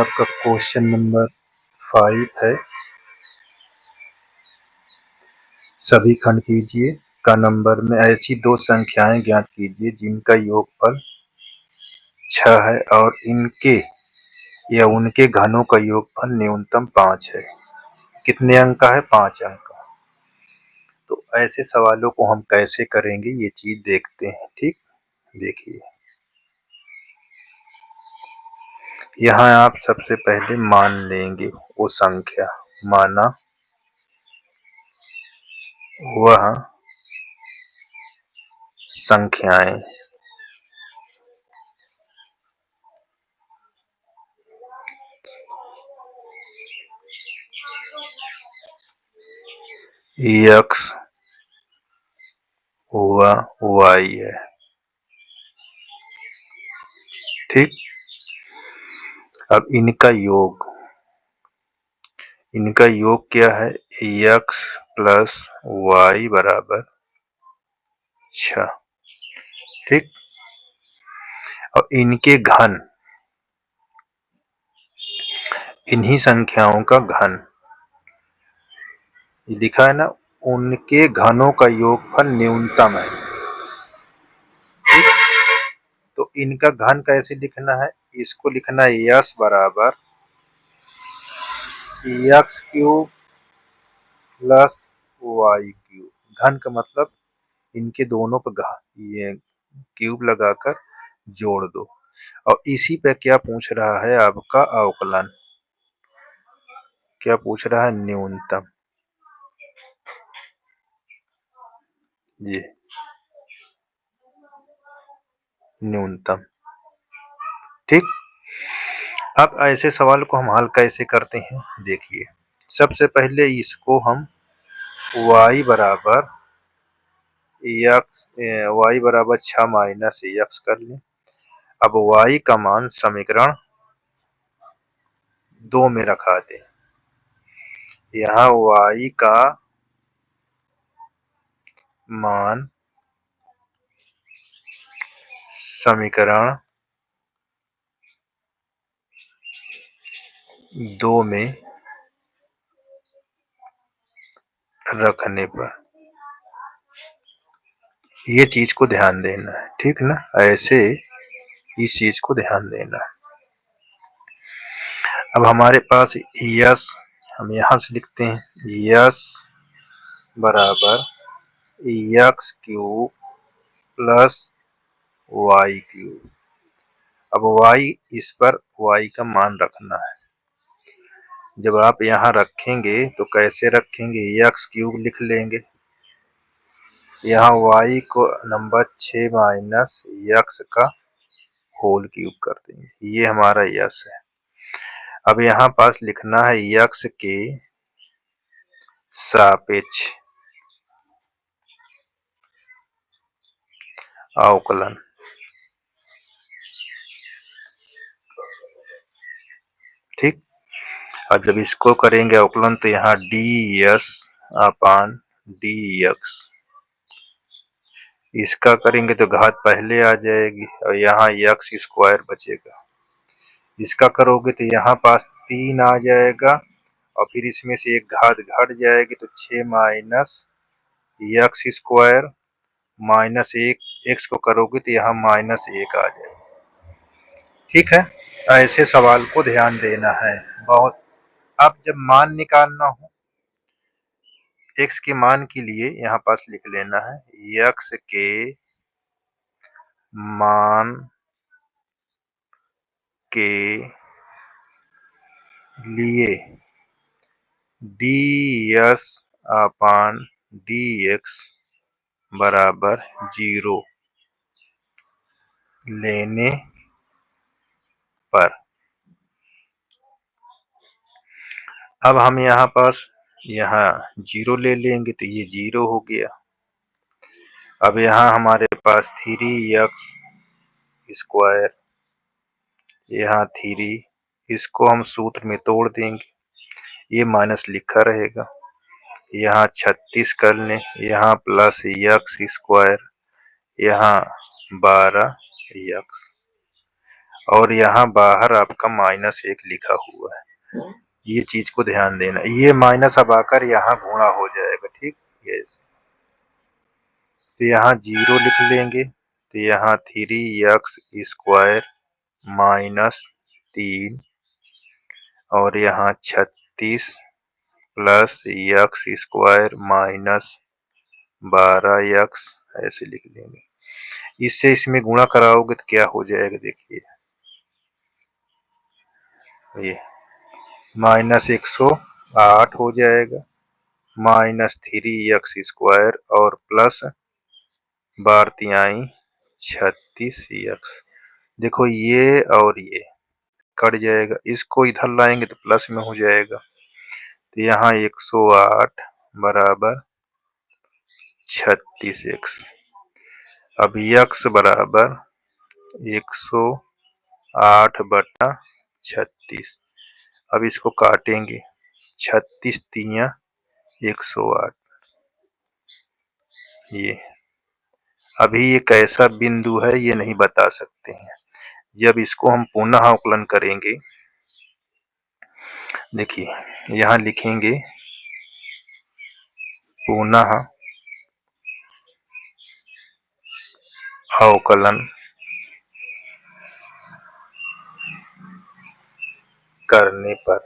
आपका question number 5 है। सभी खंड कीजिए का नंबर में ऐसी दो संख्याएं ज्ञात कीजिए जिनका योगफल 6 है और इनके या उनके घनों का योगफल न्यूनतम 5 है। कितने अंक का है? 5 अंक का। तो ऐसे सवालों को हम कैसे करेंगे ये चीज देखते हैं। ठीक, देखिए यहाँ आप सबसे पहले मान लेंगे वो संख्या, माना वह संख्याएं x व y है। ठीक, अब इनका योग क्या है? x प्लस वाई बराबर 6। ठीक, और इनके घन, इन्हीं संख्याओं का घन ये लिखा है ना, उनके घनों का योगफल न्यूनतम है। ठीक, तो इनका घन कैसे लिखना है? इसको लिखना है यस बराबर x cube plus y cube. घन का मतलब इनके दोनों पर ये क्यूब लगाकर जोड़ दो। और इसी पे क्या पूछ रहा है? आपका अवकलन। क्या पूछ रहा है? न्यूनतम। ये न्यूनतम। ठीक, अब ऐसे सवाल को हम हल कैसे करते हैं? देखिए, सबसे पहले इसको हम y बराबर 6 माइनस x कर लें। अब y का मान समीकरण 2 में रखा दें। यहाँ y का मान समीकरण 2 में रखने पर ये चीज को ध्यान देना है। ठीक ना, ऐसे इस चीज को ध्यान देना है। अब हमारे पास यस, हम यहां से लिखते हैं यस बराबर x cube plus y cube. अब y, इस पर y का मान रखना है। जब आप यहाँ रखेंगे तो कैसे रखेंगे? एक्स क्यूब लिख लेंगे, यहाँ y को नंबर 6 माइनस एक्स का होल क्यूब कर देंगे। ये हमारा यस है। अब यहाँ पास लिखना है एक्स के सापेक्ष अवकलन। ठीक, और जब इसको करेंगे अवकलन तो यहाँ डी एस अपान डी एक्स, इसका करेंगे तो घात पहले आ जाएगी और यहाँ एक्स स्क्वायर बचेगा। इसका करोगे तो यहाँ पास 3 आ जाएगा और फिर इसमें से एक घात घट जाएगी तो 6 minus x square minus 1, x को करोगे तो यहाँ माइनस 1 आ जाएगा। ठीक है, ऐसे सवाल को ध्यान देना है बहुत। अब जब मान निकालना हो एक्स के मान के लिए यहाँ पास लिख लेना है एक्स के मान के लिए डी एस अपान डी एक्स बराबर 0 लेने पर। अब हम यहाँ पास यहाँ 0 ले लेंगे तो ये 0 हो गया। अब यहाँ हमारे पास 3x स्क्वायर, यहाँ 3, इसको हम सूत्र में तोड़ देंगे, ये माइनस लिखा रहेगा। यहाँ 36 कर लें, यहाँ प्लस एक्स स्क्वायर, यहाँ 12x और यहाँ बाहर आपका -1 लिखा हुआ है। ये चीज को ध्यान देना। ये माइनस अब आकर यहाँ गुणा हो जाएगा, ठीक। ये तो यहाँ 0 लिख लेंगे, तो यहाँ 3x² -3 और यहाँ 36 प्लस x² -12x ऐसे लिख लेंगे। इससे इसमें गुणा कराओगे तो क्या हो जाएगा, देखिए ये -108 हो जाएगा, -3x² और प्लस 36x। देखो ये और ये कट जाएगा, इसको इधर लाएंगे तो प्लस में हो जाएगा। तो यहाँ 108 बराबर 36x। अब x बराबर 108/36। अब इसको काटेंगे, 36 तियां 108। ये अभी ये कैसा बिंदु है ये नहीं बता सकते हैं। जब इसको हम पुनः अवकलन करेंगे, देखिए यहाँ लिखेंगे पुनः अवकलन करने पर,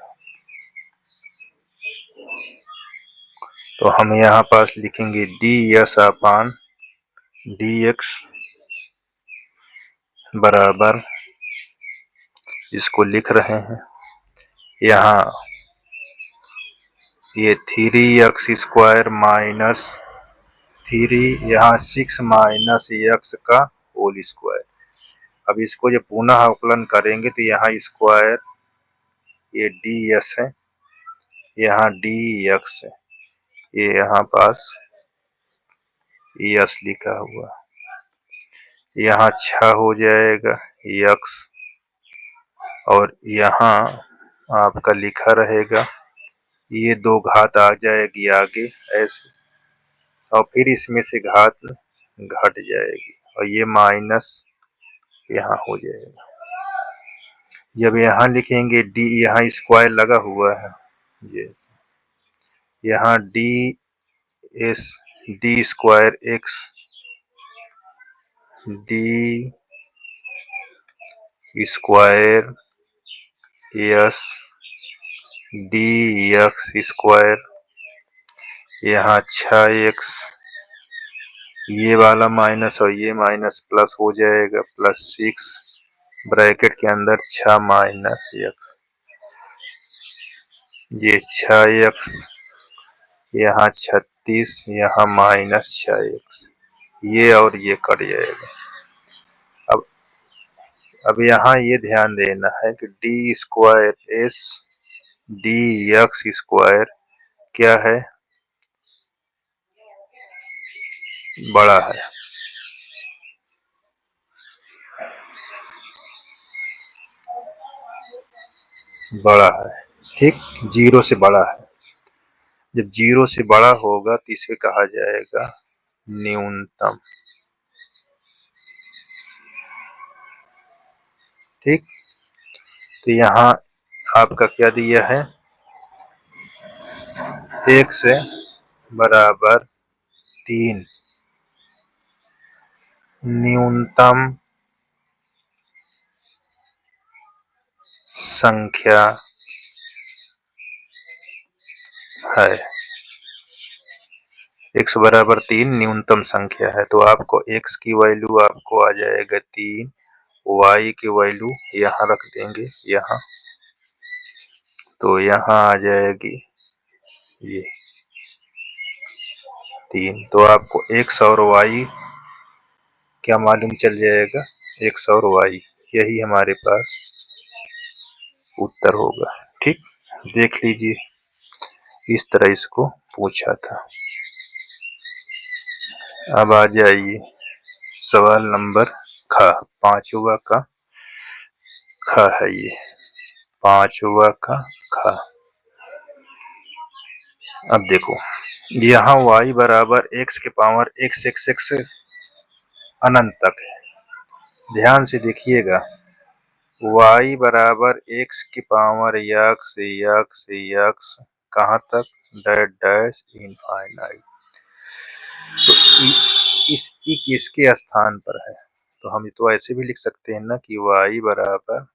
तो हम यहाँ पास लिखेंगे ds/dx बराबर, इसको लिख रहे हैं यहाँ ये 3x² -3, यहाँ 6 -x का होल स्क्वायर। अब इसको जब पुनः अवकलन करेंगे तो यहाँ स्क्वायर, ये ds है, यहाँ dx है, ये यहाँ पास s लिखा हुआ, यहाँ 6 हो जाएगा x और यहाँ आपका लिखा रहेगा, ये 2 घात आ जाएगी आगे ऐसे, और फिर इसमें से घात घट जाएगी और ये माइनस यहाँ हो जाएगा। जब यहाँ लिखेंगे d, यहाँ स्क्वायर लगा हुआ है, ये यहाँ d² x d² s dx², यहाँ 6x, ये वाला माइनस और ये माइनस प्लस हो जाएगा, +6 ब्रैकेट के अंदर 6 -x, ये 6x, यहाँ 36, यहाँ -6x, ये और ये कट जाएगा। अब यहाँ ये ध्यान देना है कि d² s dx² क्या है, बड़ा है, बड़ा है, ठीक, 0 से बड़ा है। जब 0 से बड़ा होगा तो इसे कहा जाएगा न्यूनतम, ठीक। तो यहाँ आपका क्या दिया है, x बराबर 3 न्यूनतम संख्या है, x बराबर 3 न्यूनतम संख्या है। तो आपको x की वैल्यू आपको आ जाएगा 3, y की वैल्यू यहाँ रख देंगे यहाँ, तो यहाँ आ जाएगी ये 3। तो आपको x और y क्या मालूम चल जाएगा, x और y, यही हमारे पास उत्तर होगा, ठीक। देख लीजिए, इस तरह इसको पूछा था। अब आ जाइए सवाल नंबर ख, 5वां का ख है ये, 5वां का ख। अब देखो यहाँ y बराबर x के पावर x अनंत तक है। ध्यान से देखिएगा, y बराबर x की पावर यक्स यक्स यक्स कहाँ तक, डैश डैश इनफाइनाइट। तो इसके स्थान पर है, तो हम तो ऐसे भी लिख सकते हैं ना कि y बराबर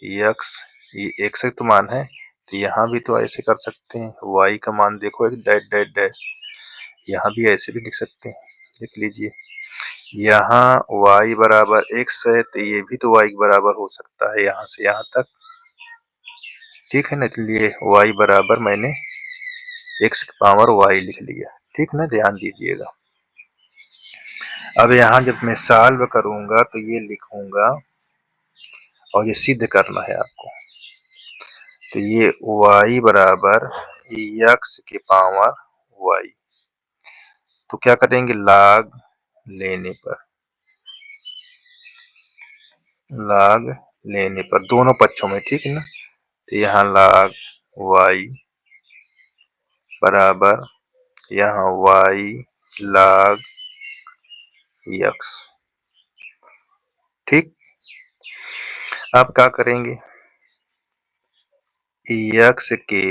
यक्स, ये x तो मान है, तो यहाँ भी तो ऐसे कर सकते हैं, y का मान देखो एक डैश डैश डैश, यहाँ भी ऐसे भी लिख सकते हैं। लिख लीजिए, यहाँ y बराबर x है, तो ये भी तो y के बराबर हो सकता है यहाँ से यहाँ तक, ठीक है ना। इसलिए y बराबर मैंने x की पावर y लिख लिया, ठीक ना, ध्यान दीजिएगा। अब यहाँ जब मैं सॉल्व करूंगा तो ये लिखूंगा और ये सिद्ध करना है आपको। तो ये y बराबर x की पावर y, तो क्या करेंगे, log लेने पर दोनों पक्षों में, ठीक है ना। तो यहाँ log y बराबर यहाँ y log x, ठीक। अब क्या करेंगे, x के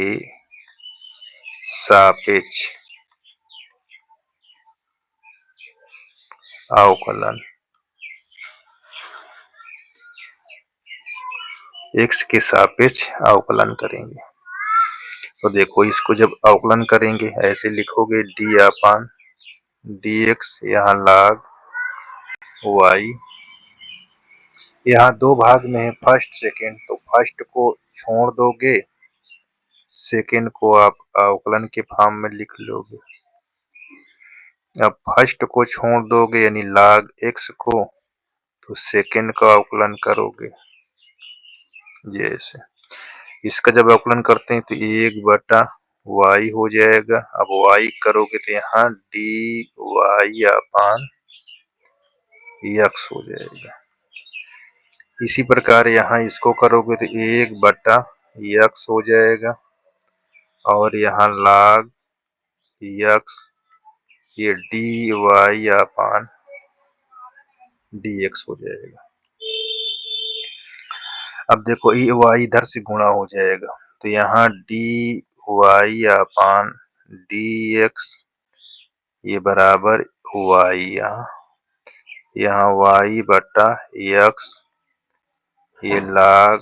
सापेक्ष अवकलन, x के सापेक्ष अवकलन करेंगे। तो देखो, इसको जब अवकलन करेंगे ऐसे लिखोगे d अपान dx, यहाँ log y, यहाँ दो भाग में है फर्स्ट सेकेंड, तो फर्स्ट को छोड़ दोगे, सेकेंड को आप अवकलन के फॉर्म में लिख लोगे। अब फर्स्ट को छोड़ दोगे यानी log x को, तो सेकेंड का अवकलन करोगे जैसे, इसका जब अवकलन करते हैं तो 1/y हो जाएगा। अब y करोगे तो यहाँ dy अपान x हो जाएगा। इसी प्रकार यहाँ इसको करोगे तो 1/x हो जाएगा, और यहाँ log x, ये dy अपान dx हो जाएगा। अब देखो ये y इधर से गुणा हो जाएगा, तो यहाँ dy अपान dx ये बराबर y, यहाँ y बटा x, ये log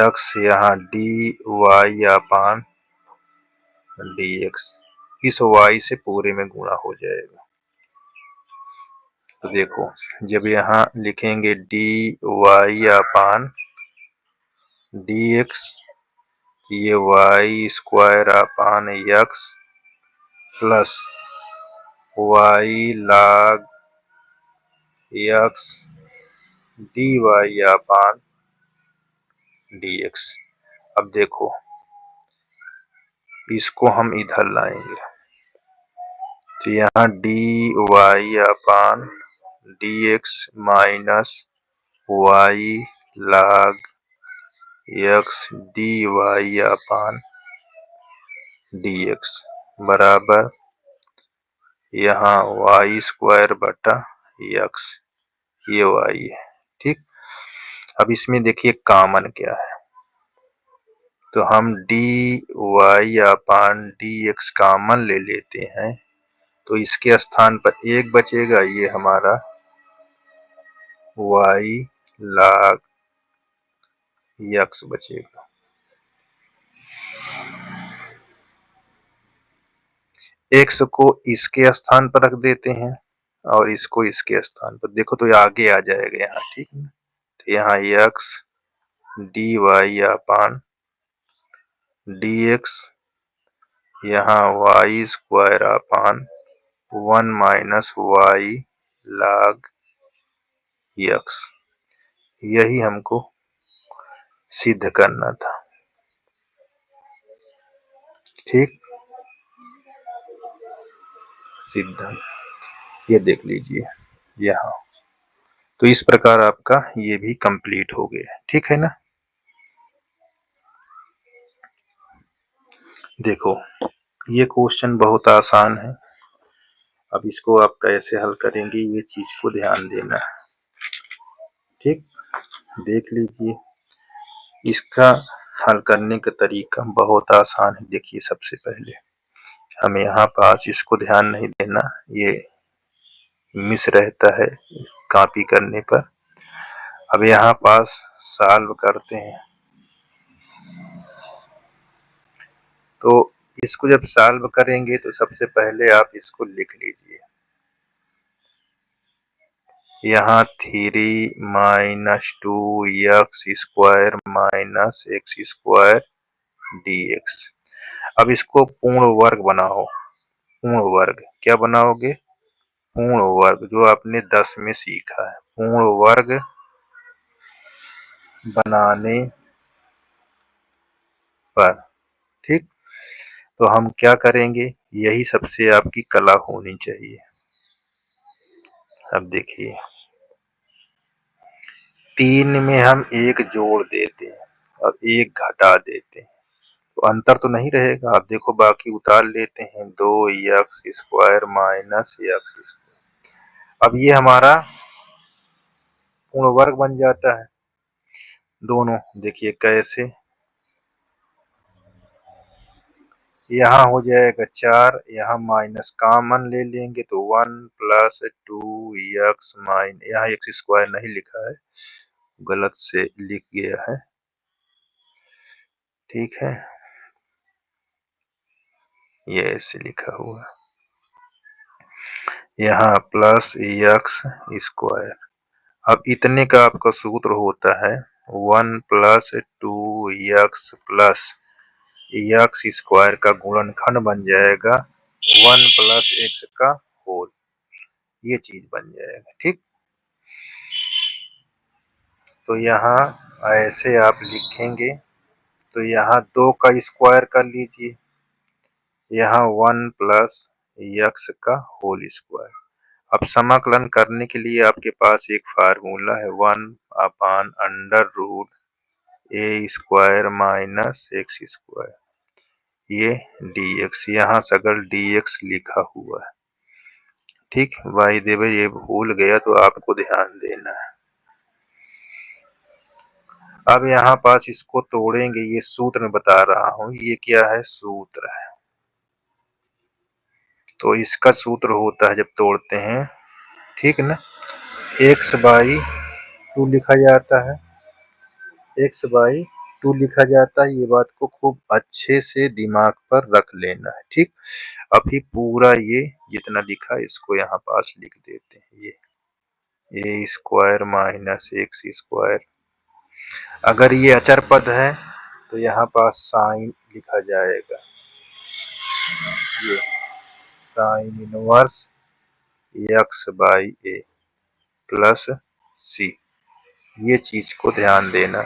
x, यहाँ dy अपान dx, इस y से पूरे में गुणा हो जाएगा। तो देखो, जब यहाँ लिखेंगे dy अपान dx, ये y square upon x plus y log x dy अपान dx। अब देखो, इसको हम इधर लाएंगे, तो यहाँ dy अपान dx minus y log x dy अपान dx बराबर यहाँ y स्क्वायर बटा x, ये y है, ठीक। अब इसमें देखिए कॉमन क्या है, तो हम dy अपान dx कॉमन ले लेते हैं, तो इसके स्थान पर एक बचेगा, ये हमारा y log x बचेगा। x को इसके स्थान पर रख देते हैं और इसको इसके स्थान पर, देखो तो ये आगे आ जाएगा यहाँ, ठीक है। तो यहाँ x dy अपान dx, यहाँ y square upon 1 minus y log x, यही हमको सिद्ध करना था, ठीक। सिद्ध, ये देख लीजिए यहाँ। तो इस प्रकार आपका ये भी कंप्लीट हो गया, ठीक है ना। देखो, ये क्वेश्चन बहुत आसान है, अब इसको आप कैसे हल करेंगे ये चीज को ध्यान देना है। ठीक, देख लीजिए। इसका हल करने का तरीका बहुत आसान है। देखिए, सबसे पहले हमें यहाँ पास इसको ध्यान नहीं देना, ये मिस रहता है कॉपी करने पर। अब यहाँ पास सॉल्व करते हैं, तो इसको जब सॉल्व करेंगे तो सबसे पहले आप इसको लिख लीजिए। यहाँ 3 minus 2x² minus x² dx। अब इसको पूर्ण वर्ग बनाओ। पूर्ण वर्ग क्या बनाओगे? पूर्ण वर्ग, जो आपने 10 में सीखा है, पूर्ण वर्ग बनाने पर। ठीक, तो हम क्या करेंगे, यही सबसे आपकी कला होनी चाहिए। अब देखिए, 3 में हम 1 जोड़ देते हैं और 1 घटा देते हैं, तो अंतर तो नहीं रहेगा। आप देखो, बाकी उतार लेते हैं, 2x² माइनस x²। अब ये हमारा पूर्ण वर्ग बन जाता है दोनों। देखिए कैसे, यहाँ हो जाएगा 4, यहाँ माइनस कॉमन ले लेंगे तो 1 प्लस 2x माइनस, यहाँ x² नहीं लिखा है, गलत से लिख गया है। ठीक है, ये ऐसे लिखा हुआ, यहाँ प्लस x²। अब इतने का आपका सूत्र होता है 1 प्लस 2x प्लस x² का गुणनखंड बन जाएगा 1 प्लस x का होल, ये चीज बन जाएगा। ठीक, तो यहाँ ऐसे आप लिखेंगे, तो यहाँ 2 का स्क्वायर कर लीजिए, यहाँ 1 प्लस x का होल स्क्वायर। अब समाकलन करने के लिए आपके पास एक फार्मूला है, 1/√a² माइनस x², ये dx, यहाँ सगल dx लिखा हुआ है। ठीक, भाई देव ये भूल गया तो आपको ध्यान देना है। अब यहाँ पास इसको तोड़ेंगे, ये सूत्र में बता रहा हूं, ये क्या है, सूत्र है। तो इसका सूत्र होता है जब तोड़ते हैं, ठीक ना, x/2 लिखा जाता है, x/2 लिखा जाता है। ये बात को खूब अच्छे से दिमाग पर रख लेना है। ठीक, अभी पूरा ये जितना लिखा इसको यहाँ पास लिख देते हैं, ये a² माइनस x²। अगर ये अचर पद है तो यहाँ पास साइन लिखा जाएगा, ये sine inverse x/a plus c, ये चीज को ध्यान देना।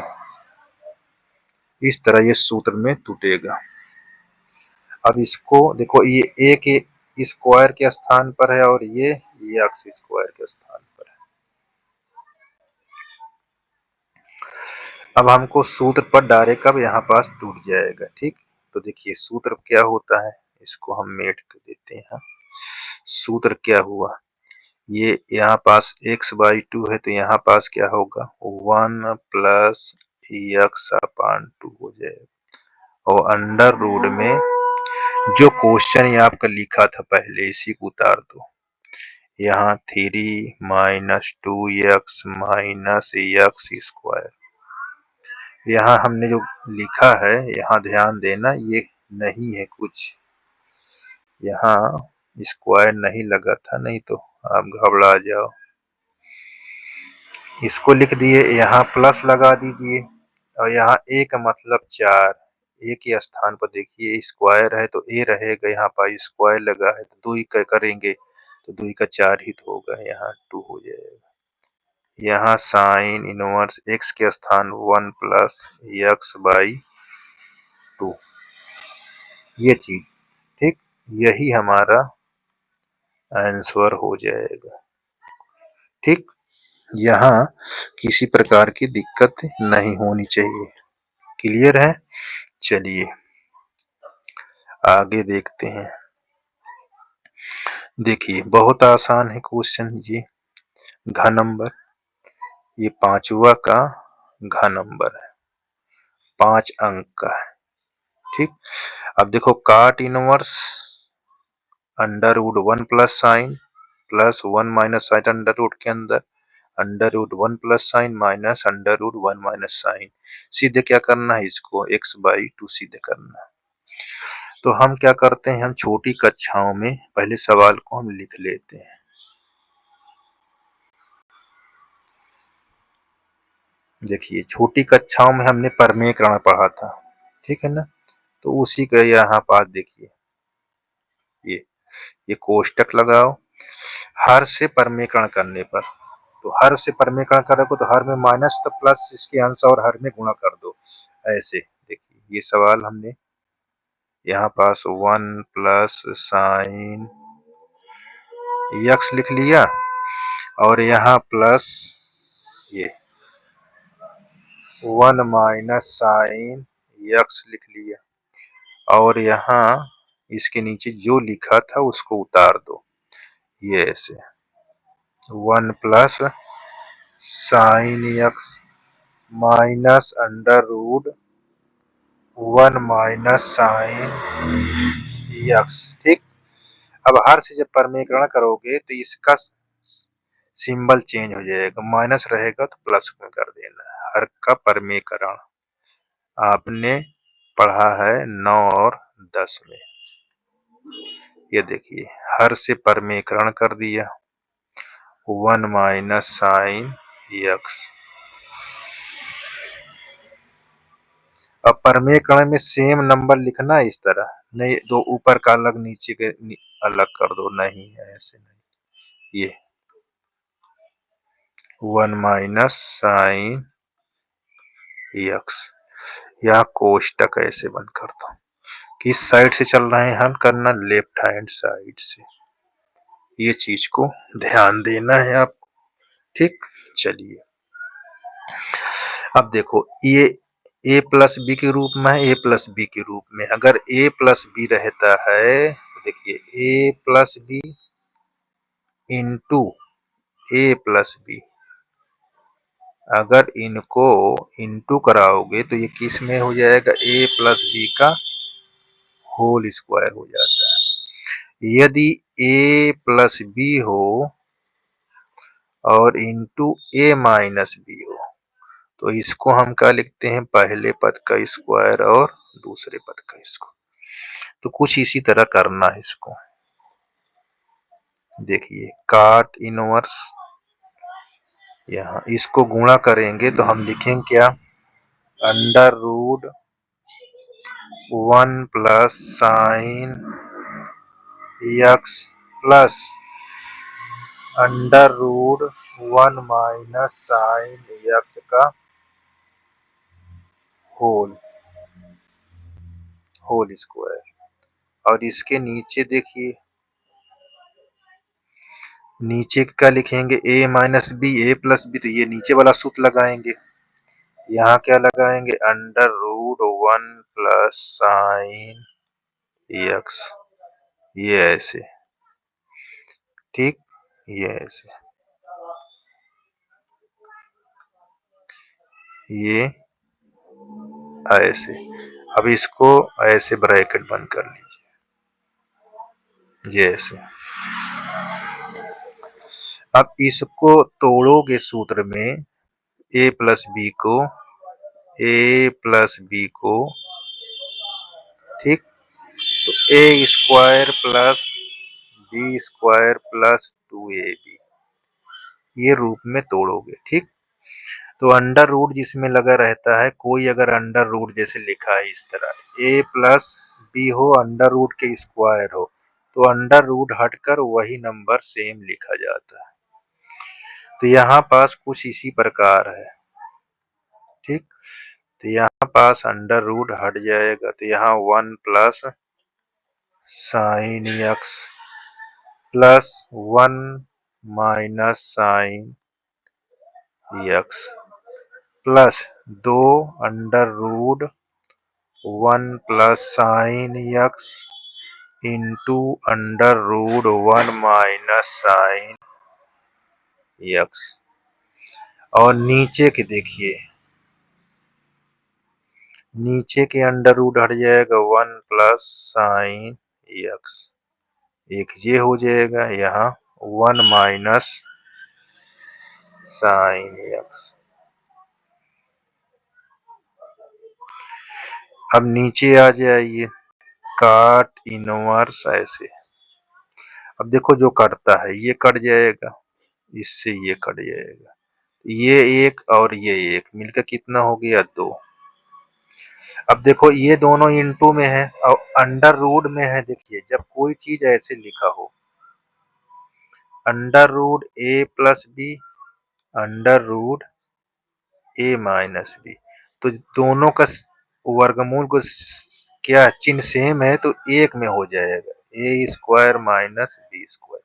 इस तरह ये सूत्र में टूटेगा। अब इसको देखो, ये a के स्क्वायर के स्थान पर है और ये x² के स्थान पर है। अब हमको सूत्र पर डायरेक्ट अब यहाँ पास टूट जाएगा। ठीक, तो देखिए सूत्र क्या होता है, इसको हम मेट कर देते हैं। सूत्र क्या हुआ, ये यहाँ पास x/2 है, तो यहाँ पास क्या होगा, 1 प्लस x/2 हो जाएगा, और अंडर रूट में जो क्वेश्चन ये आपका लिखा था पहले, इसी को उतार दो। यहाँ 3 माइनस 2x माइनस x²। यहाँ हमने जो लिखा है, यहाँ ध्यान देना, ये नहीं है कुछ, यहाँ स्क्वायर नहीं लगा था, नहीं तो आप घबरा जाओ। इसको लिख दिए, यहाँ प्लस लगा दीजिए, और यहाँ a का मतलब 4, a के स्थान पर देखिए स्क्वायर है तो a रहेगा, यहाँ पर स्क्वायर लगा है तो 2 का करेंगे तो 2 का 4 ही तो होगा, यहाँ 2 हो जाएगा। यहाँ साइन इनवर्स x के स्थान 1 प्लस x/2, ये चीज। ठीक, यही हमारा आंसर हो जाएगा। ठीक, यहाँ किसी प्रकार की दिक्कत नहीं होनी चाहिए। क्लियर है? चलिए आगे देखते हैं। देखिए बहुत आसान है क्वेश्चन, ये घ नंबर, ये 5वां का घन नंबर है, 5 अंक का है। ठीक, अब देखो cot inverse under root 1 plus sine plus 1 minus sine under root के अंदर under root 1 plus sine minus under root 1 minus sine. सीधे क्या करना है, इसको x/2 सीधे करना है। तो हम क्या करते हैं, हम छोटी कक्षाओं में पहले सवाल को हम लिख लेते हैं। देखिए छोटी कक्षाओं में हमने परमेयकरण पढ़ा था, ठीक है ना, तो उसी का यहाँ पास देखिए, ये कोष्टक लगाओ हर से परमेयकरण करने पर, तो हर से परमेयकरण करोगे तो हर में माइनस तो प्लस इसके अंश और हर में गुणा कर दो, ऐसे। देखिए ये सवाल हमने यहाँ पास 1 प्लस साइन यक्स लिख लिया और यहाँ प्लस ये 1 माइनस साइन यक्स लिख लिया और यहाँ इसके नीचे जो लिखा था उसको उतार दो, ये ऐसे 1 plus sine x minus under root 1 minus sine x. ठीक, अब हर से जब परमेयकरण करोगे तो इसका सिंबल चेंज हो जाएगा, माइनस रहेगा तो प्लस में कर देना। हर का परमेयकरण आपने पढ़ा है 9 और 10 में। ये देखिए हर से परमेयकरण कर दिया 1 माइनस साइन यक्स। अब परमेयकरण में सेम नंबर लिखना है इस तरह, नहीं दो ऊपर का अलग नीचे के अलग कर दो, नहीं है ऐसे नहीं। ये 1 माइनस साइन यक्स, यहाँ कोष्टक ऐसे बंद कर दो। किस साइड से चल रहे हैं, हम करना लेफ्ट हैंड साइड से, ये चीज को ध्यान देना है आपको। ठीक, चलिए अब देखो ये a प्लस बी के रूप में है, a प्लस बी के रूप में। अगर a प्लस बी रहता है तो देखिए a plus b into a plus b, अगर इनको इंटू कराओगे तो ये किस में हो जाएगा, a प्लस बी का होल स्क्वायर हो जाता है। यदि a प्लस बी हो और इंटू a माइनस बी हो तो इसको हम क्या लिखते हैं, पहले पद का स्क्वायर और दूसरे पद का स्क्वायर। तो कुछ इसी तरह करना है इसको। देखिए काट इनवर्स, यहाँ इसको गुणा करेंगे तो हम लिखेंगे क्या, under root 1 plus sine x plus under root 1 minus sine x का होल स्क्वायर। और इसके नीचे देखिए, नीचे क्या लिखेंगे, a minus b, a plus b, तो ये नीचे वाला सूत्र लगाएंगे। यहाँ क्या लगाएंगे, under root 1 plus sine x, ये ऐसे। ठीक, ये ऐसे, ये ऐसे। अब इसको ऐसे ब्रैकेट बंद कर लीजिए, ये ऐसे। अब इसको तोड़ोगे सूत्र में, a प्लस बी को, ठीक, तो a square plus b square plus 2ab, ये रूप में तोड़ोगे। ठीक, तो अंडर रूट जिसमें लगा रहता है, कोई अगर अंडर रूट जैसे लिखा है इस तरह a प्लस बी हो, अंडर रूट के स्क्वायर हो, तो अंडर रूट हटकर वही नंबर सेम लिखा जाता है। तो यहाँ पास कुछ इसी प्रकार है। ठीक, तो यहाँ पास अंडर रूट हट जाएगा, तो यहाँ 1 plus sine x plus 1 minus sine x plus 2 under root 1 plus sine x into under root 1 minus sine x. और नीचे के देखिए, नीचे के अंडर रूट हट जाएगा 1 प्लस साइन एक्स, एक ये हो जाएगा, यहाँ 1 माइनस साइन एक्स। अब नीचे आ जाइए, काट इनवर्स ऐसे। अब देखो जो कटता है ये कट जाएगा, इससे ये कट जाएगा, ये एक और ये एक मिलकर कितना हो गया 2। अब देखो ये दोनों इनटू में है और अंडर रूट में है। देखिए जब कोई चीज ऐसे लिखा हो, अंडर रूट ए प्लस बी, अंडर रूट ए माइनस बी, तो दोनों का वर्गमूल को क्या चिन्ह सेम है तो एक में हो जाएगा, ए स्क्वायर माइनस बी स्क्वायर।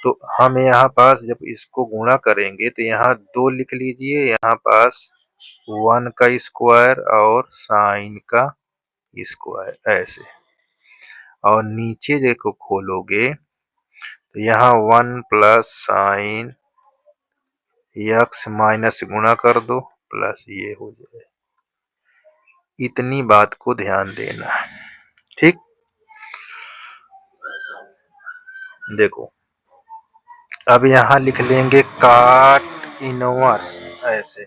तो हम यहाँ पास जब इसको गुणा करेंगे तो यहाँ 2 लिख लीजिए, यहाँ पास 1 का स्क्वायर और साइन का स्क्वायर ऐसे, और नीचे देखो खोलोगे तो यहाँ 1 प्लस साइन एक्स माइनस गुणा कर दो प्लस ये हो जाए। इतनी बात को ध्यान देना, ठीक। देखो अब यहाँ लिख लेंगे काट इनवर्स ऐसे,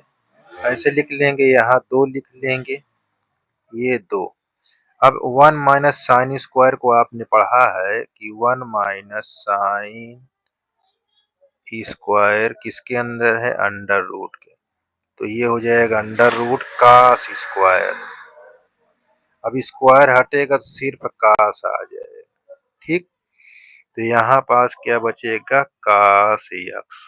ऐसे लिख लेंगे, यहाँ 2 लिख लेंगे, ये 2। अब 1 माइनस साइन स्क्वायर को आपने पढ़ा है कि 1 माइनस साइन स्क्वायर किसके अंदर है, अंडर रूट के, तो ये हो जाएगा अंडर रूट कास स्क्वायर। अब स्क्वायर हटेगा तो सिर्फ कास आ जाएगा, ठीक। तो यहाँ पास क्या बचेगा, कास एक्स।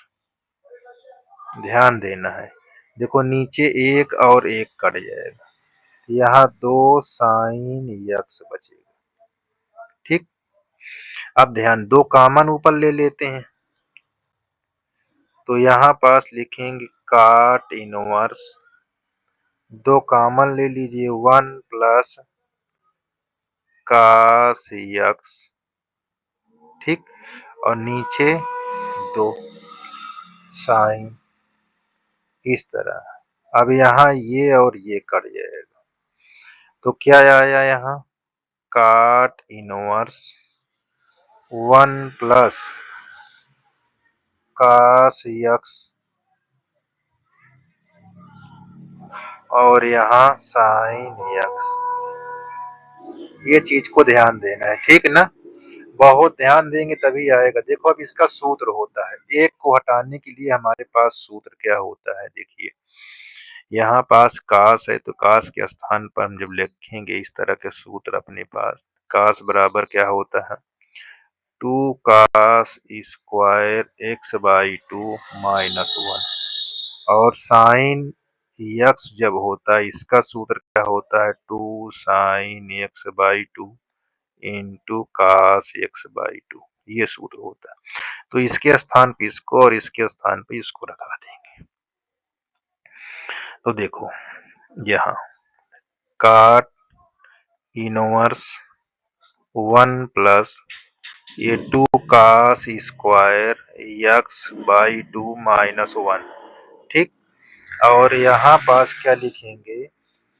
ध्यान देना है, देखो नीचे एक और एक कट जाएगा, यहाँ 2 साइन एक्स बचेगा, ठीक। अब ध्यान, 2 कॉमन ऊपर ले लेते हैं, तो यहाँ पास लिखेंगे काट इनवर्स, 2 कॉमन ले लीजिए, 1 प्लस कास एक्स, ठीक। और नीचे 2 साइन, इस तरह। अब यहाँ ये और ये कट जाएगा, तो क्या आया यहाँ, काट इनवर्स 1 प्लस कास एक्स और यहाँ साइन एक्स। ये चीज को ध्यान देना है, ठीक ना, बहुत ध्यान देंगे तभी आएगा। देखो अब इसका सूत्र होता है, एक को हटाने के लिए हमारे पास सूत्र क्या होता है, देखिए यहाँ पास कास है तो कास के स्थान पर हम जब लिखेंगे इस तरह के सूत्र अपने पास, कास बराबर क्या होता है, 2 cos square x by 2 minus 1, और साइन एक्स जब होता है इसका सूत्र क्या होता है, 2 sine x by 2 into cos x by 2, ये सूत्र होता है। तो इसके स्थान पे इसको और इसके स्थान पे इसको रखा देंगे। तो देखो यहाँ काट इनवर्स 1 प्लस ये 2 cos square x by 2 minus 1, ठीक। और यहाँ पास क्या लिखेंगे,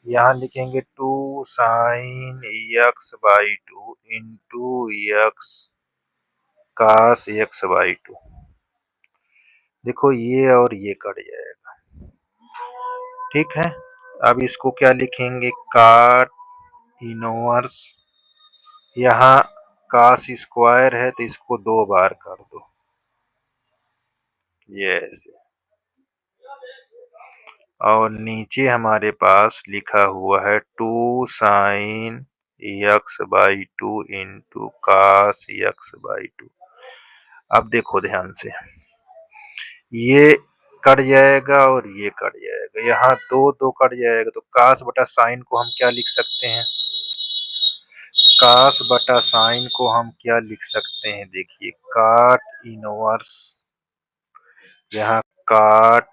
यहाँ लिखेंगे 2 sine x by 2 into x cos x by 2। देखो ये और ये कट जाएगा, ठीक है। अब इसको क्या लिखेंगे, काट इनवर्स, यहाँ कास स्क्वायर है तो इसको 2 बार कर दो, ये ऐसे। और नीचे हमारे पास लिखा हुआ है 2 sine x by 2 into cos x by 2। अब देखो ध्यान से, ये कट जाएगा और ये कट जाएगा, यहाँ 2 2 कट जाएगा, तो कास बटा साइन को हम क्या लिख सकते हैं, कास बटा साइन को हम क्या लिख सकते हैं, देखिए काट इनवर्स, यहाँ काट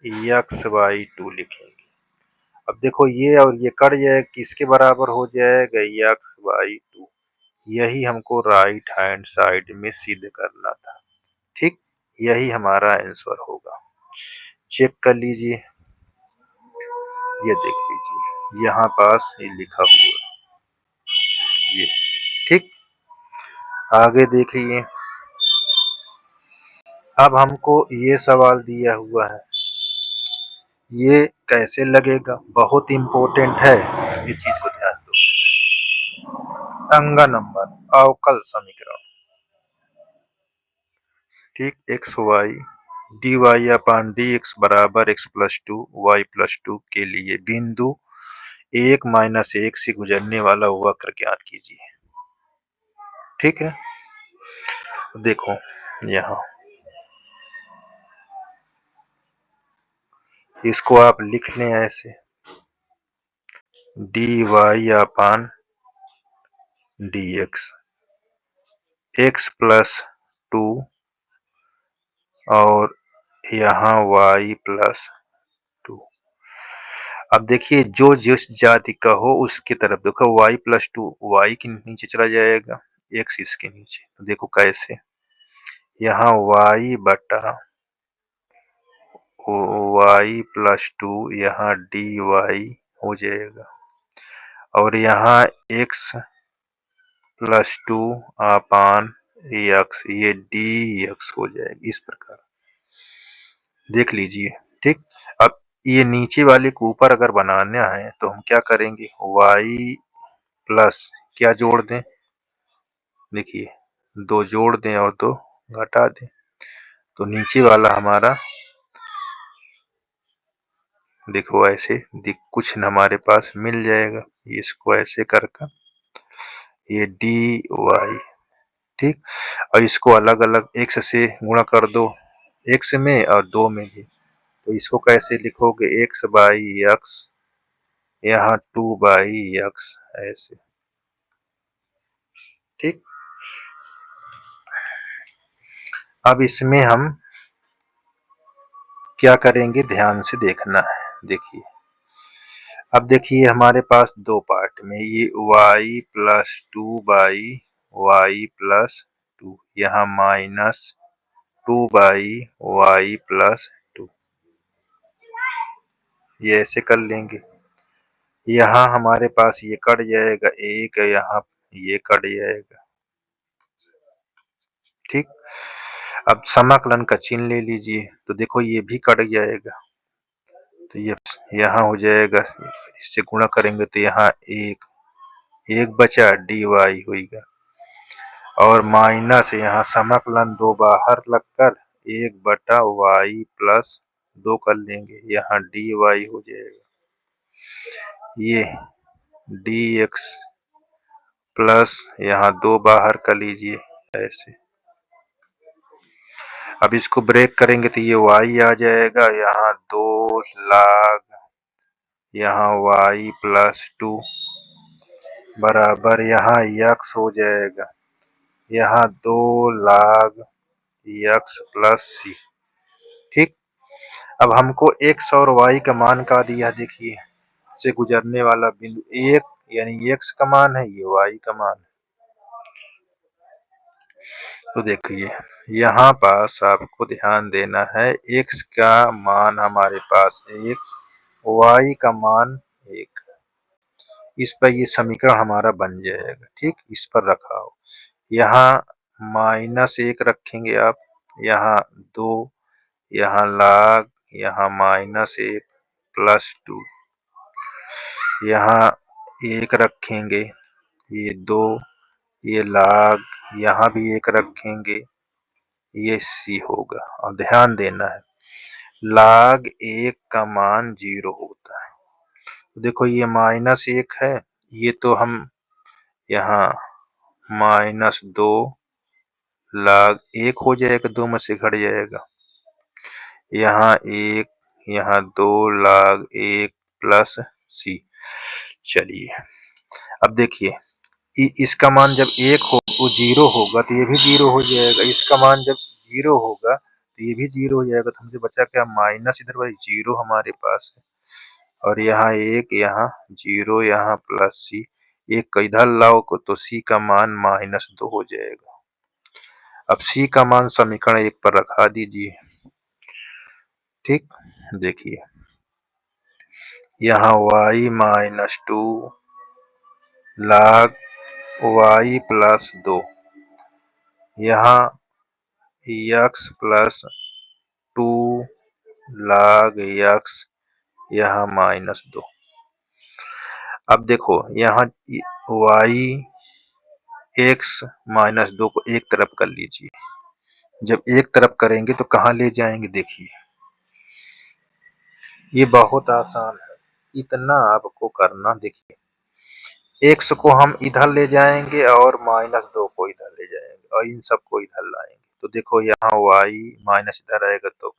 एक्स बाई 2 लिखेंगे। अब देखो ये और ये कट जाएगा, किसके बराबर हो जाएगा, एक्स बाई 2। यही हमको राइट हैंड साइड में सिद्ध करना था, ठीक। यही हमारा आंसर होगा। चेक कर लीजिए, ये देख लीजिए यहाँ पास ये लिखा हुआ है ये। ठीक, आगे देखिए। अब हमको ये सवाल दिया हुआ है, ये कैसे लगेगा, बहुत इंपॉर्टेंट है, ये चीज को ध्यान दो। अंगा नंबर अवकल समीकरण, ठीक, x y d y upon d x बराबर x plus two y plus two के लिए बिंदु 1 - 1 से गुजरने वाला वक्र ज्ञात कीजिए। ठीक है, देखो यहाँ इसको आप लिख लें ऐसे, d y upon d x, x plus two और यहाँ y प्लस टू। अब देखिए जो जिस जाति का हो उसकी तरफ देखो, y प्लस टू y के नीचे चला जाएगा, x इसके नीचे। तो देखो कैसे, यहाँ y बटा y प्लस टू यहाँ dy हो जाएगा, और यहाँ x plus two upon x ये dx हो जाएगी। इस प्रकार देख लीजिए। ठीक, अब ये नीचे वाले को ऊपर अगर बनाना है तो हम क्या करेंगे, y प्लस क्या जोड़ दें, देखिए 2 जोड़ दें और 2 घटा दें, तो नीचे वाला हमारा देखो ऐसे कुछ न हमारे पास मिल जाएगा। इसको ऐसे कर कर ये डी वाई, ठीक, और इसको अलग अलग x से गुणा कर दो, x में और 2 में भी, तो इसको कैसे लिखोगे, x बाई एक्स, यहाँ 2 बाई एक्स ऐसे। ठीक, अब इसमें हम क्या करेंगे, ध्यान से देखना है। देखिए, अब देखिए हमारे पास 2 पार्ट में ये y plus two by y plus two, यहाँ minus 2 by y plus two, ये ऐसे कर लेंगे। यहाँ हमारे पास ये कट जाएगा, एक यहाँ ये कट जाएगा। ठीक, अब समाकलन का चिन्ह ले लीजिए, तो देखो ये भी कट जाएगा, तो ये यहाँ हो जाएगा, इससे गुणा करेंगे तो यहाँ एक बचा डी वाई होगा, और माइनस यहाँ समाकलन 2 बाहर लगकर 1 बटा वाई प्लस 2 कर लेंगे, यहाँ डी वाई हो जाएगा, ये डी एक्स प्लस यहाँ 2 बाहर कर लीजिए ऐसे। अब इसको ब्रेक करेंगे तो ये y आ जाएगा, यहाँ 2 लाग यहाँ y प्लस टू बराबर यहाँ x हो जाएगा, यहाँ 2 लाग x प्लस सी। ठीक, अब हमको x और y का मान का दिया, देखिए से गुजरने वाला बिंदु एक, यानी x का मान है, ये y का मान है। तो देखिए यहाँ पास आपको ध्यान देना है, x का मान हमारे पास 1, y का मान 1, इस पर ये समीकरण हमारा बन जाएगा। ठीक, इस पर रखा हो, यहाँ -1 रखेंगे आप, यहाँ 2, यहाँ लाग, यहाँ -1 प्लस 2, यहाँ 1 रखेंगे, ये 2, ये लाग, यहाँ भी 1 रखेंगे, ये सी होगा। और ध्यान देना है लाग 1 का मान 0 होता है। देखो ये -1 है, ये तो हम यहाँ -2 लाग 1 हो जाएगा, 2 में से घट जाएगा, यहाँ 1, यहाँ 2 लाग 1 प्लस सी। चलिए अब देखिए इसका मान जब 1 हो, वो 0 होगा तो ये भी 0 हो जाएगा, इसका मान जब 0 होगा तो ये भी 0 हो जाएगा, तो हमसे बचा क्या, माइनस, इधर भाई 0 हमारे पास है, और यहाँ 1, यहाँ 0, यहाँ प्लस सी, एक इधर लाओ को तो सी का मान -2 हो जाएगा। अब c का मान समीकरण 1 पर रखा दीजिए। ठीक, देखिए यहाँ y minus 2 log y plus 2, यहाँ x प्लस 2 log x, यहाँ माइनस 2। अब देखो यहाँ y x माइनस 2 को एक तरफ कर लीजिए। जब एक तरफ करेंगे तो कहाँ ले जाएंगे, देखिए ये बहुत आसान है, इतना आपको करना। देखिए x को हम इधर ले जाएंगे और माइनस 2 को इधर ले जाएंगे और इन सबको इधर लाएंगे। तो देखो यहाँ y माइनस इधर आएगा तो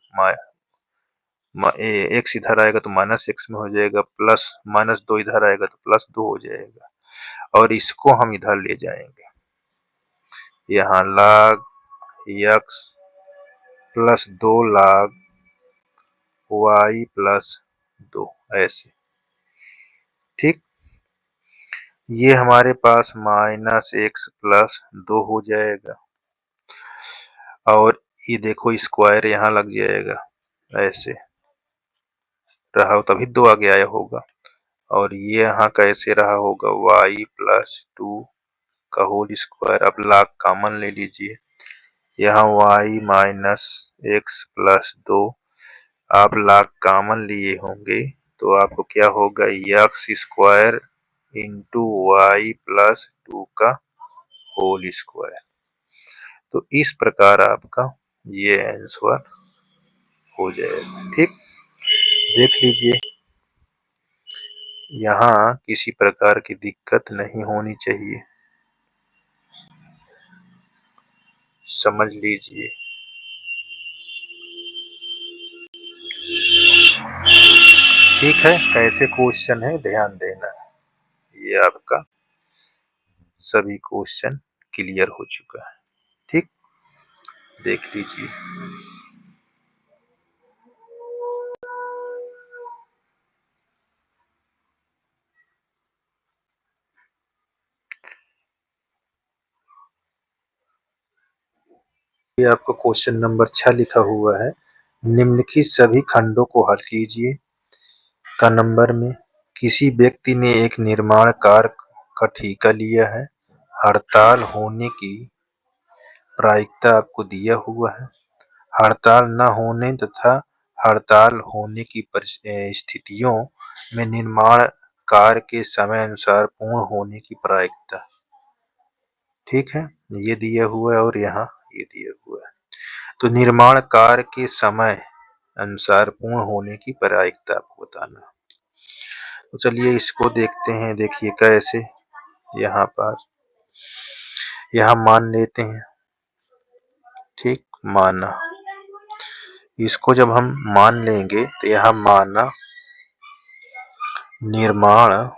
x इधर आएगा तो माइनस x में हो जाएगा, प्लस माइनस 2 इधर आएगा तो प्लस 2 हो जाएगा, और इसको हम इधर ले जाएंगे। यहाँ log x plus 2 log y plus 2, ऐसे। ठीक, ये हमारे पास माइनस x प्लस 2 हो जाएगा, और ये देखो स्क्वायर यहाँ लग जाएगा, ऐसे रहा तभी 2 आगे आया होगा। और ये यहाँ कैसे रहा होगा, y प्लस 2 का होल स्क्वायर। अब log कॉमन ले लीजिए, यहाँ y माइनस x प्लस 2, आप log कॉमन लिए होंगे तो आपको क्या होगा, x square into y plus 2 का होल स्क्वायर। तो इस प्रकार आपका ये आंसर हो जाएगा। ठीक, देख लीजिए, यहाँ किसी प्रकार की दिक्कत नहीं होनी चाहिए, समझ लीजिए। ठीक है, कैसे क्वेश्चन है ध्यान देना। ये आपका सभी क्वेश्चन क्लियर हो चुका है। ठीक, देख लीजिए। ये आपको क्वेश्चन नंबर 6 लिखा हुआ है, निम्नलिखित सभी खंडों को हल कीजिए। का नंबर में किसी व्यक्ति ने एक निर्माण कार्य का ठेका लिया है, हड़ताल होने की प्रायिकता आपको दिया हुआ है। हड़ताल न होने तथा हड़ताल होने की स्थितियों में निर्माण कार्य के समय अनुसार पूर्ण होने की प्रायिकता। ठीक है, ये दिया हुआ है और यहाँ ये दिया हुआ है। तो निर्माण कार्य के समय अनुसार पूर्ण होने की प्रायिकता आपको बताना। तो चलिए इसको देखते हैं। देखिए कैसे, यहाँ पर यहाँ मान लेते हैं। ठीक, माना, इसको जब हम मान लेंगे तो यहाँ माना निर्माण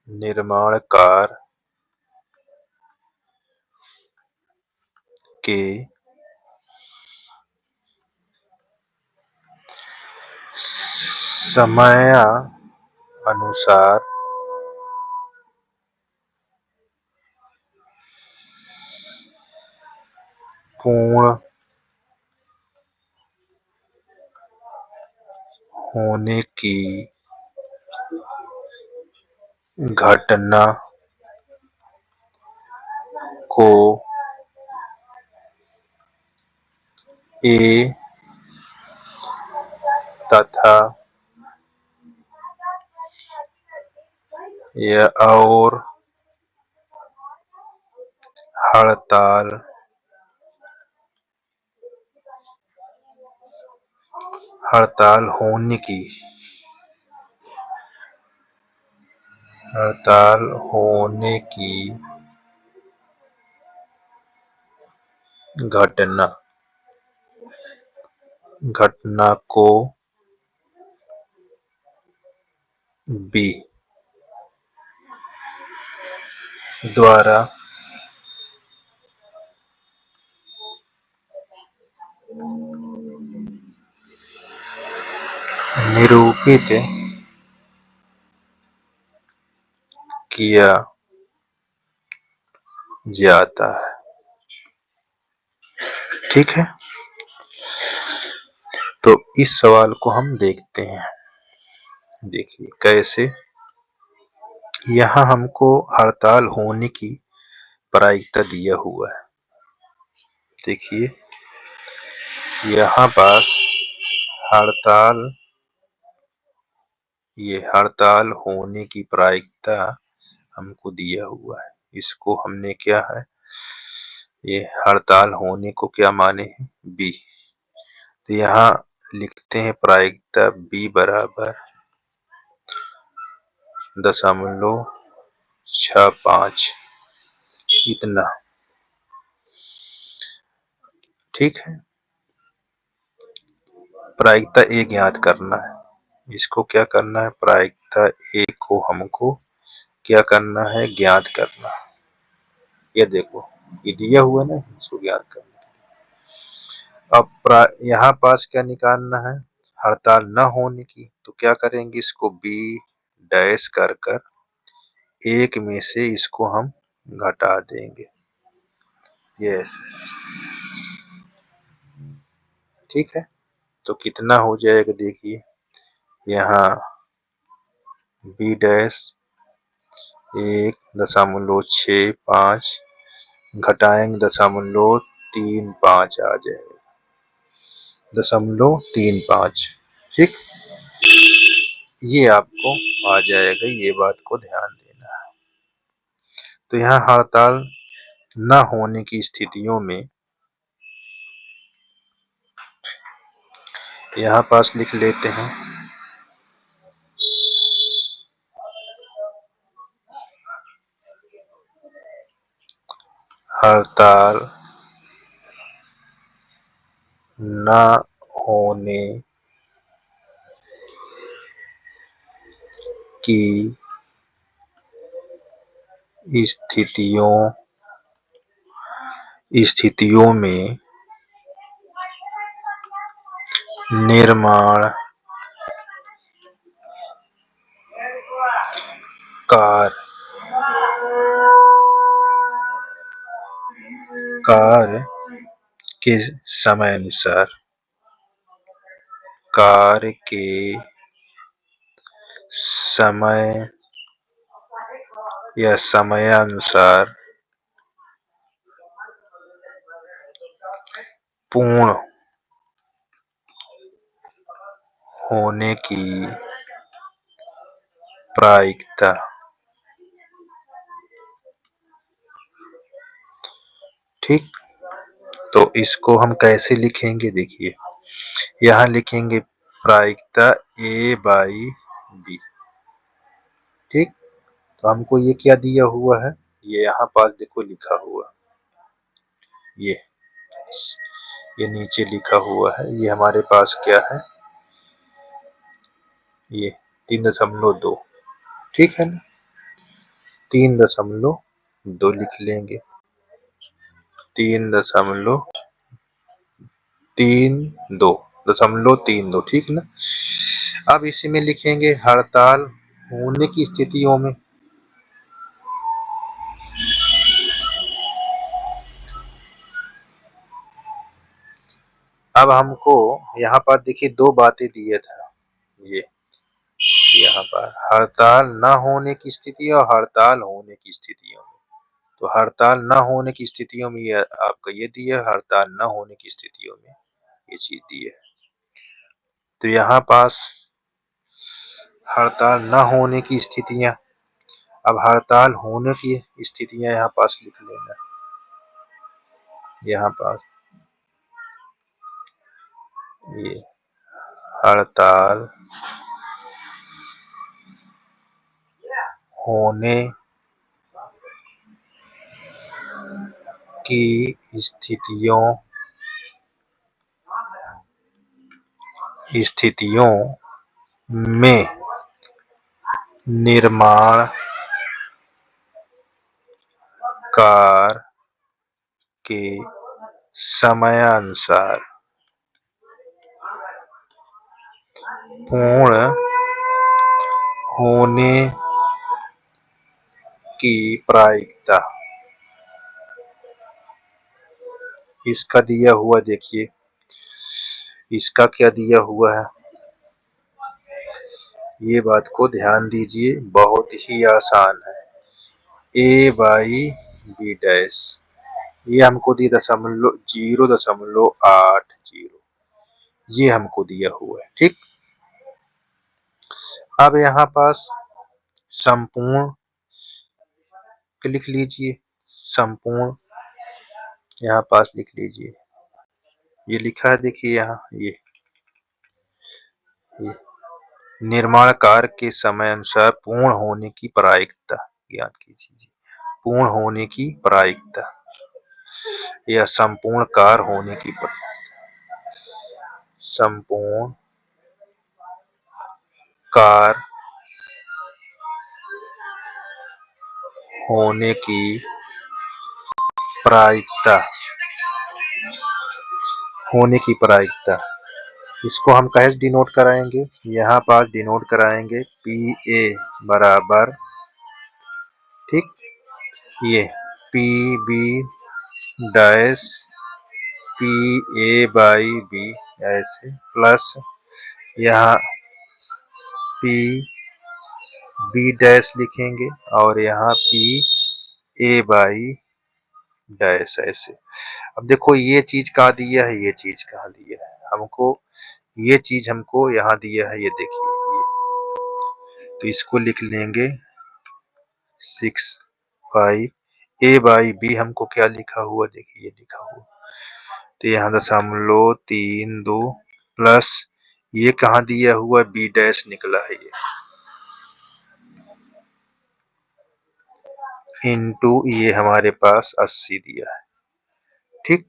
निर्माण कार्य के समयानुसार पूर्ण होने की घटना को ए तथा और हड़ताल हड़ताल होने की घटना को बी द्वारा निरूपित किया जाता है। ठीक है, तो इस सवाल को हम देखते हैं। देखिए कैसे, यहाँ हमको हड़ताल होने की प्रायिकता दिया हुआ है। देखिए यहाँ पास हड़ताल, ये हड़ताल होने की प्रायिकता हमको दिया हुआ है। इसको हमने क्या है, ये हड़ताल होने को क्या माने हैं, बी। तो यहाँ लिखते हैं प्रायिकता बी बराबर 0.65 इतना। ठीक है, प्रायिकता ए ज्ञात करना है। इसको क्या करना है, प्रायिकता ए को हमको क्या करना है, ज्ञात करना। ये देखो ये दिया हुआ ना, इसको ज्ञात करना। अब यहाँ पास क्या निकालना है, हड़ताल न होने की। तो क्या करेंगे, इसको बी डैश कर कर एक में से इसको हम घटा देंगे। यस, ठीक है। तो कितना हो जाएगा, देखिए यहाँ बी डैश 1.65 घटाएंगे 0.35 आ जाएगा, 0.35। ठीक, ये आपको आ जाएगा, ये बात को ध्यान देना है। तो यहाँ हड़ताल न होने की स्थितियों में यहाँ पास लिख लेते हैं हड़ताल न होने की स्थितियों में निर्माण कार्य के समय या समयानुसार पूर्ण होने की प्रायिकता। ठीक, तो इसको हम कैसे लिखेंगे, देखिए यहाँ लिखेंगे प्रायिकता ए बाई बी। ठीक, तो हमको ये क्या दिया हुआ है, ये यहाँ पास देखो लिखा हुआ, ये नीचे लिखा हुआ है, ये हमारे पास क्या है, ये 3.2। ठीक है ना, 3.2 लिख लेंगे, 3.32 ठीक ना। अब इसी में लिखेंगे हड़ताल होने की स्थितियों में। अब हमको यहाँ पर देखिए दो बातें दिए था, ये यहाँ पर हड़ताल न होने की स्थिति और हड़ताल होने की स्थितियों में। तो हड़ताल न होने की स्थितियों में ये आपका ये दिया, हड़ताल न होने की स्थितियों में ये चीज दी है। तो यहाँ पास हड़ताल न होने की स्थितियां, अब हड़ताल होने की स्थितियां यहाँ पास लिख लेना। यहाँ पास ये हड़ताल होने की स्थितियों में निर्माण कार्य के समयानुसार पूर्ण होने की प्रायिकता। इसका दिया हुआ देखिए, इसका क्या दिया हुआ है, ये बात को ध्यान दीजिए, बहुत ही आसान है। ए बाई बी डैश, ये हमको दिया 0.8 ये हमको दिया हुआ है। ठीक, अब यहाँ पास संपूर्ण लिख लीजिए, संपूर्ण यहाँ पास लिख लीजिए, ये लिखा है देखिए यहाँ, ये निर्माण कार्य के समय अनुसार पूर्ण होने की प्रायिकता ज्ञात कीजिए। पूर्ण होने की प्रायिकता या संपूर्ण कार्य होने की संपूर्ण कार्य होने की प्रायिकता, होने की प्रायिकता, इसको हम कैसे डिनोट कराएंगे, यहाँ पास डिनोट कराएंगे पी ए बराबर, ठीक, ये P B dash P A by B ऐसे प्लस यहाँ पी बी डैश लिखेंगे और यहाँ पी ए बाई डैश ऐसे। अब देखो ये चीज कहाँ दिया है, ये चीज कहाँ दिया है हमको, ये चीज हमको यहाँ दिया है, ये देखिए ये, तो इसको लिख लेंगे 6 5 ए बाई बी हमको क्या लिखा हुआ, देखिए ये लिखा हुआ, तो यहाँ 0.32 प्लस ये कहाँ दिया हुआ, बी डैश निकला है ये, इनटू ये हमारे पास 80 दिया है। ठीक,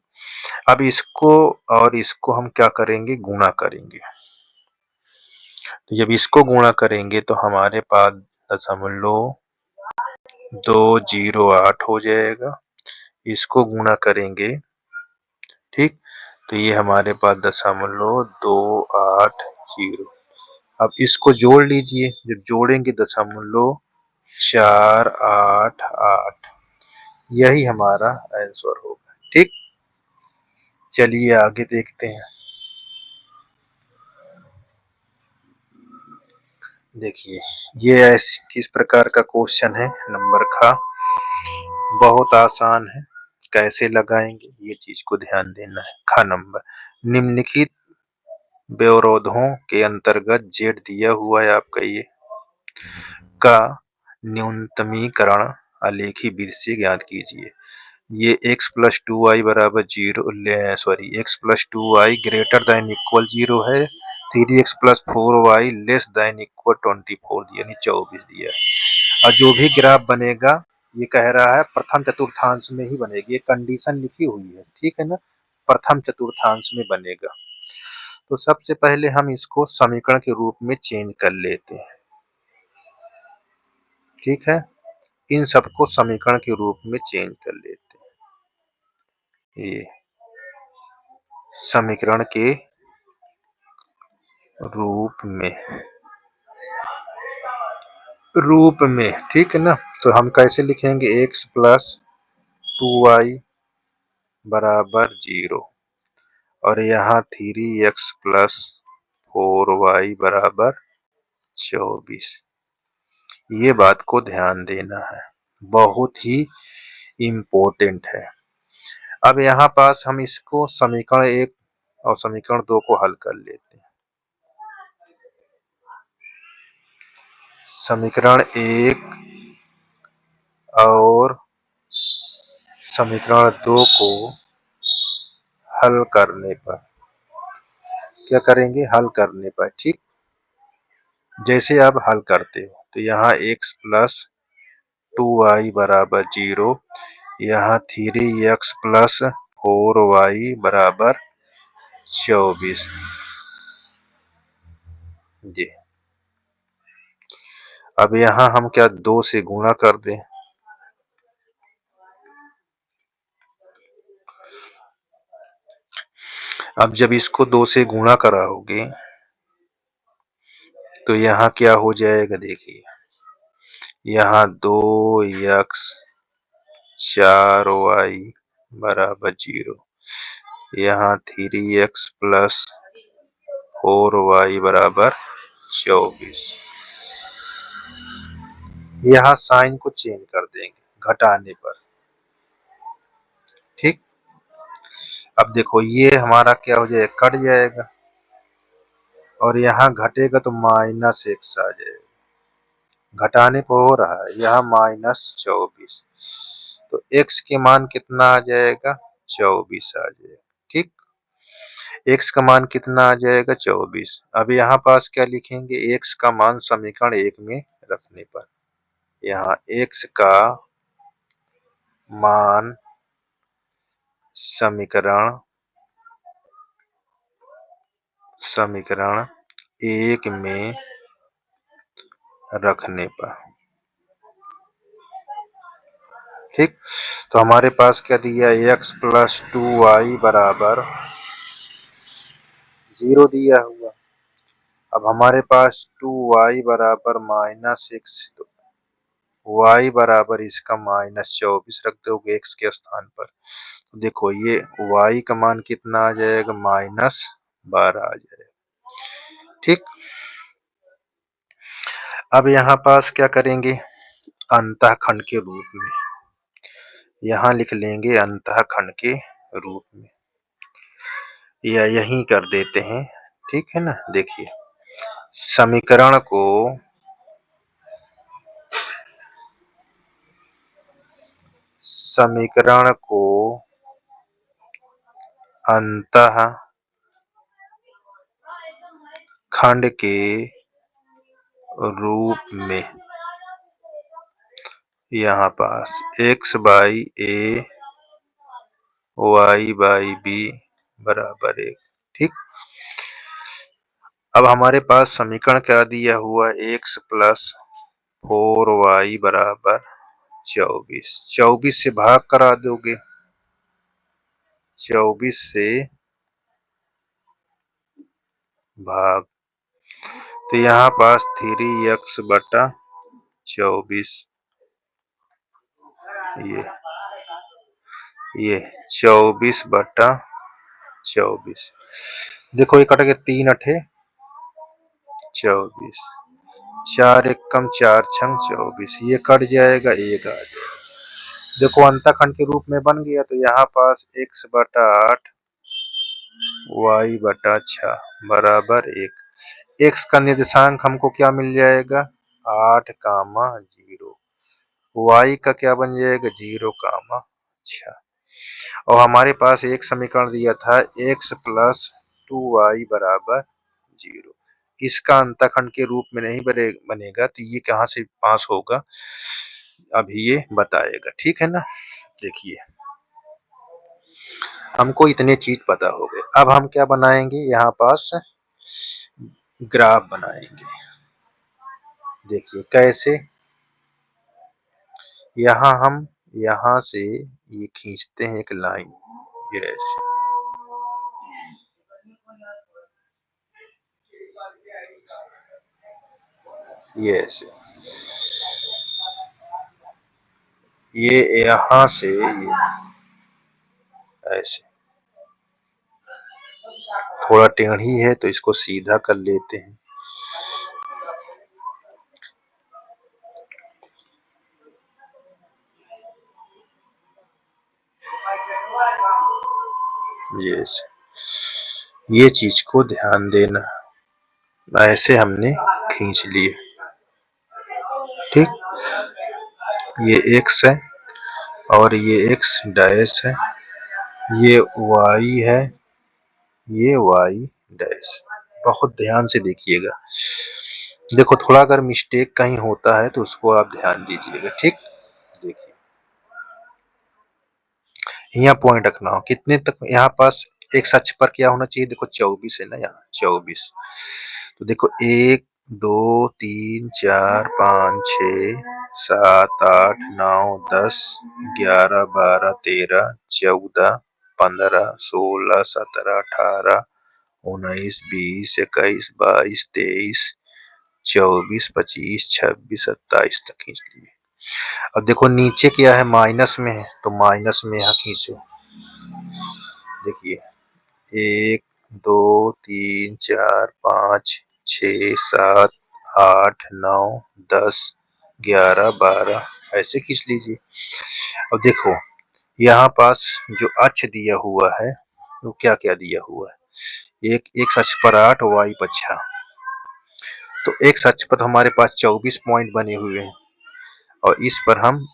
अब इसको और इसको हम क्या करेंगे, गुणा करेंगे, तो जब इसको गुणा करेंगे तो हमारे पास 0.208 हो जाएगा, इसको गुणा करेंगे, ठीक, तो ये हमारे पास 0.280, अब इसको जोड़ लीजिए, जब जोड़ेंगे 0.488, यही हमारा आंसर होगा। ठीक, चलिए आगे देखते हैं। देखिए ये ऐसे किस प्रकार का क्वेश्चन है, नंबर का बहुत आसान है, कैसे लगाएंगे ये चीज को ध्यान देना है। खा नंबर, निम्नलिखित व्यवरोधों के अंतर्गत जेड दिया हुआ है आपका ये का न्यूनतमीकरण आलेखी विधि से ज्ञात कीजिए। ये x प्लस 2y बराबर 0, sorry x plus 2y greater than equal 0 है, 3x plus 4y less than equal 24 यानी 24 दिया है। और जो भी ग्राफ बनेगा ये कह रहा है प्रथम चतुर्थांश में ही बनेगी, ये कंडीशन लिखी हुई है, ठीक है ना, प्रथम चतुर्थांश में बनेगा। तो सबसे पहले हम इसको समीकरण के रूप में चेंज कर लेते हैं, ठीक है, इन सबको समीकरण के रूप में चेंज कर लेते हैं, ये समीकरण के रूप में, ठीक है ना। तो हम कैसे लिखेंगे, x प्लस 2y बराबर 0 और यहाँ 3x प्लस 4y बराबर 24, ये बात को ध्यान देना है, बहुत ही इम्पोर्टेंट है। अब यहाँ पास हम इसको समीकरण 1 और समीकरण 2 को हल कर लेते हैं। समीकरण 1 और समीकरण 2 को हल करने पर क्या करेंगे, हल करने पर, ठीक, जैसे आप हल करते हो तो यहाँ x प्लस 2y बराबर 0, यहाँ 3x प्लस 4y बराबर 24 जी। अब यहाँ हम क्या 2 से गुणा कर दें, अब जब इसको 2 से गुणा कराओगे तो यहाँ क्या हो जाएगा देखिए, यहाँ 2x 4y बराबर 0, यहाँ 3x प्लस 4y बराबर 24। यहाँ साइन को चेंज कर देंगे घटाने पर। ठीक, अब देखो ये हमारा क्या हो जाएगा, कट जाएगा, और यहाँ घटेगा तो -x आ जाएगा। घटाने पर हो रहा है, यहाँ -24, तो x के मान कितना आ जाएगा, 24 आ जाएगा। ठीक, x का मान कितना आ जाएगा, 24। अब यहाँ पास क्या लिखेंगे, x का मान समीकरण 1 में रखने पर, यहाँ x का मान समीकरण 1 में रखने पर। ठीक, तो हमारे पास क्या दिया, x प्लस 2y बराबर 0 दिया हुआ। अब हमारे पास 2y बराबर -x, तो y बराबर इसका -24 रख दोगे x के स्थान पर, तो देखो ये y का मान कितना आ जाएगा, -12 आ जाएगा। ठीक, अब यहाँ पास क्या करेंगे, अंतःखंड के रूप में, यहाँ लिख लेंगे अंतःखंड के रूप में, या यहीं कर देते हैं। ठीक है ना, देखिए समीकरण को अंतःखंड के रूप में, यहाँ पास x/a y/b बराबर 1। ठीक, अब हमारे पास समीकरण क्या दिया हुआ, x प्लस 4y बराबर 24। 24 से भाग करा दोगे, 24 से भाग, तो यहाँ पास 3x बटा 24, ये 24 बटा 24, देखो ये कट के 3 अठे 24, 4 एकम 4 छंग 24, ये कट जाएगा, 1 आ जाएगा। देखो अंतःखंड के रूप में बन गया, तो यहाँ पास x बटा 8 y बटा 6 बराबर 1। x का निर्देशांक हमको क्या मिल जाएगा, 8,0, y का क्या बन जाएगा, 0,6। और हमारे पास एक समीकरण दिया था x प्लस 2y बराबर 0, इसका अंतःखंड के रूप में नहीं बनेगा, तो ये कहाँ से पास होगा, अभी ये बताएगा। ठीक है ना, देखिए हमको इतने चीज पता हो गए। अब हम क्या बनाएंगे, यहाँ पास ग्राफ बनाएंगे। देखिए कैसे, यहाँ से ये खींचते हैं एक लाइन, ये ऐसे, ये ऐसे, ये यहाँ से ये ऐसे, थोड़ा टेढ़ी है तो इसको सीधा कर लेते हैं। ये चीज को ध्यान देना, ऐसे हमने खींच लिए। ठीक, ये x है और ये x डैश है, ये y है, ये y डैश। बहुत ध्यान से देखिएगा, देखो थोड़ा अगर मिस्टेक कहीं होता है तो उसको आप ध्यान दीजिएगा। ठीक, देखिए यहाँ पॉइंट रखना हो, कितने तक यहाँ पास एक अक्ष पर क्या होना चाहिए, देखो 24 है ना, यहाँ 24, तो देखो 1 2 3 4 5 6 7 8 9 10 11 12 13 14 15 16 17 18 19 20 21 22 23 24, 25, 26, 27 तक खींच लिए। अब देखो नीचे क्या है, माइनस में है, तो माइनस में यहाँ खींचो। देखिए 1, 2, 3, 4, 5, 6, 7, 8, 9, 10, 11, 12 ऐसे खींच लीजिए। अब देखो यहाँ पास जो अक्ष दिया हुआ है वो क्या क्या दिया हुआ है, एक एक अक्ष पर 8, वाई पर 6, तो एक अक्ष पर हमारे पास 24 पॉइंट बने हुए हैं और इस पर हम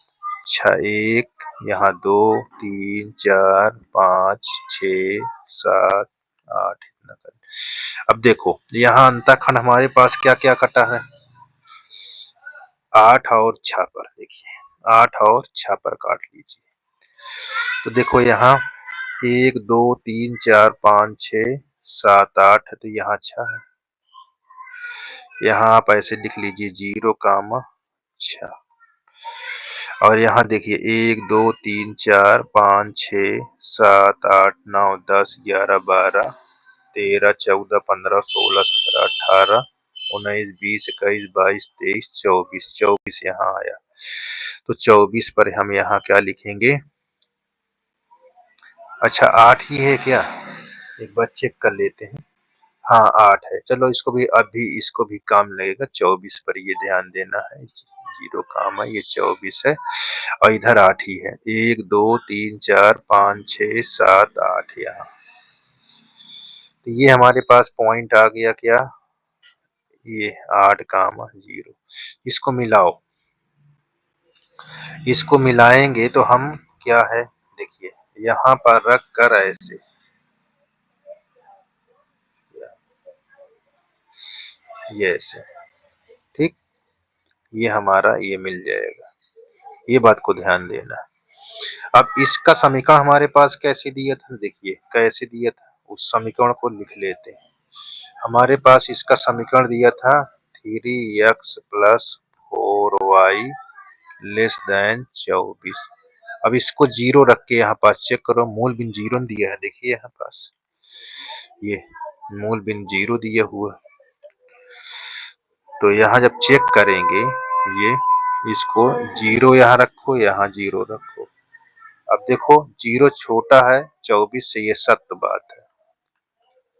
1, यहाँ 2, 3, 4, 5, 6, 7, 8 इतना कर। अब देखो यहाँ अंतःखंड हमारे पास क्या क्या कटा है, 8 और 6 पर, देखिए 8 और 6 पर काट लीजिए। तो देखो यहाँ 1, 2, 3, 4, 5, 6, 7, 8 है, तो यहाँ 6 है। यहाँ आप ऐसे लिख लीजिए 0, 6। और यहाँ देखिए 1, 2, 3, 4, 5, 6, 7, 8, 9, 10, 11, 12, 13, 14, 15, 16, 17, 18, 19, 20, 21, 22, 23, 24, 24 यहाँ आया। तो 24 पर हम यहाँ क्या लिखेंगे, अच्छा 8 ही है क्या, एक बार चेक कर लेते हैं। हाँ 8 है, चलो इसको भी अभी इसको भी काम लगेगा, 24 पर ये ध्यान देना है, 0 काम है, ये 24 है और इधर 8 ही है। 1, 2, 3, 4, 5, 6, 7, 8 यहाँ। तो ये हमारे पास पॉइंट आ गया क्या, ये 8, 0। इसको मिलाओ, इसको मिलाएंगे तो हम क्या है, देखिए यहाँ पर रख कर ऐसे, ये ऐसे, ठीक, ये हमारा ये मिल जाएगा, ये बात को ध्यान देना। अब इसका समीकरण हमारे पास कैसे दिया था, देखिए कैसे दिया था, उस समीकरण को लिख लेते हैं। हमारे पास इसका समीकरण दिया था 3x + 4y लेस देन 24। अब इसको 0 रख के यहाँ पास चेक करो, मूल बिन 0 दिया है, देखिए यहाँ पास ये मूल बिन 0 दिया हुआ, तो यहाँ जब चेक करेंगे ये, इसको 0 यहाँ रखो, यहाँ 0 रखो। अब देखो 0 छोटा है 24 से, ये सत्य बात है।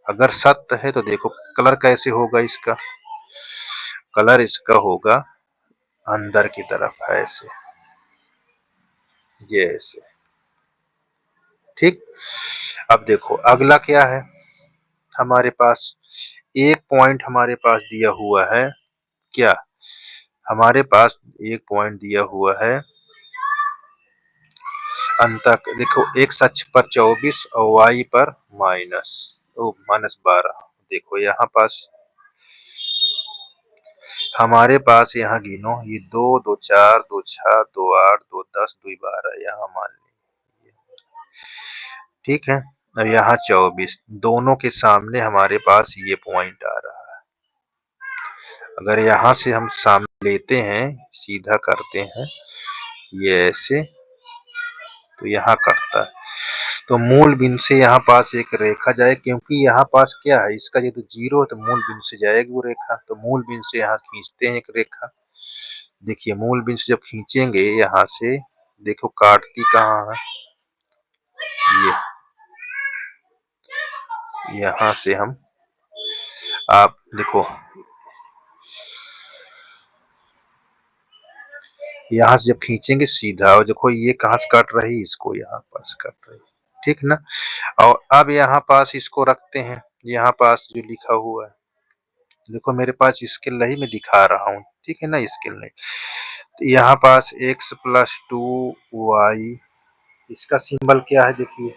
अगर सत्य है तो देखो कलर कैसे होगा इसका, कलर इसका होगा अंदर की तरफ है ऐसे, ये ऐसे, ठीक। अब देखो अगला क्या है, हमारे पास एक पॉइंट हमारे पास दिया हुआ है, क्या हमारे पास एक पॉइंट दिया हुआ है अंतक, देखो x अक्ष पर 24 और y पर -12। देखो यहाँ पास हमारे पास, यहाँ गिनो, ये 2, 2, 4, 2, 6, 2, 8, 2, 10, 2, 12 यहाँ मान लीजिए, ठीक है। और यहाँ 24, दोनों के सामने हमारे पास ये पॉइंट आ रहा है। अगर यहाँ से हम सामने लेते हैं, सीधा करते हैं ये ऐसे, तो यहाँ करता है, तो मूल बिंदु से यहाँ पास एक रेखा जाए, क्योंकि यहाँ पास क्या है, इसका ये तो 0 है, तो मूल बिंदु से जाएगी वो रेखा, तो मूल बिंदु से यहाँ खींचते हैं एक रेखा। देखिए मूल बिंदु से जब खींचेंगे यहाँ से, देखो काटती कहाँ है, ये यहाँ से हम, आप देखो यहाँ से जब खींचेंगे सीधा, और देखो ये कहाँ से काट रही, इसको यहाँ पास काट रही, ठीक ना। और अब यहाँ पास इसको रखते हैं, यहाँ पास जो लिखा हुआ है, देखो मेरे पास स्केल नहीं मैं दिखा रहा हूँ, ठीक है ना, स्केल नहीं, तो यहाँ पास x + 2y, इसका सिंबल क्या है, देखिए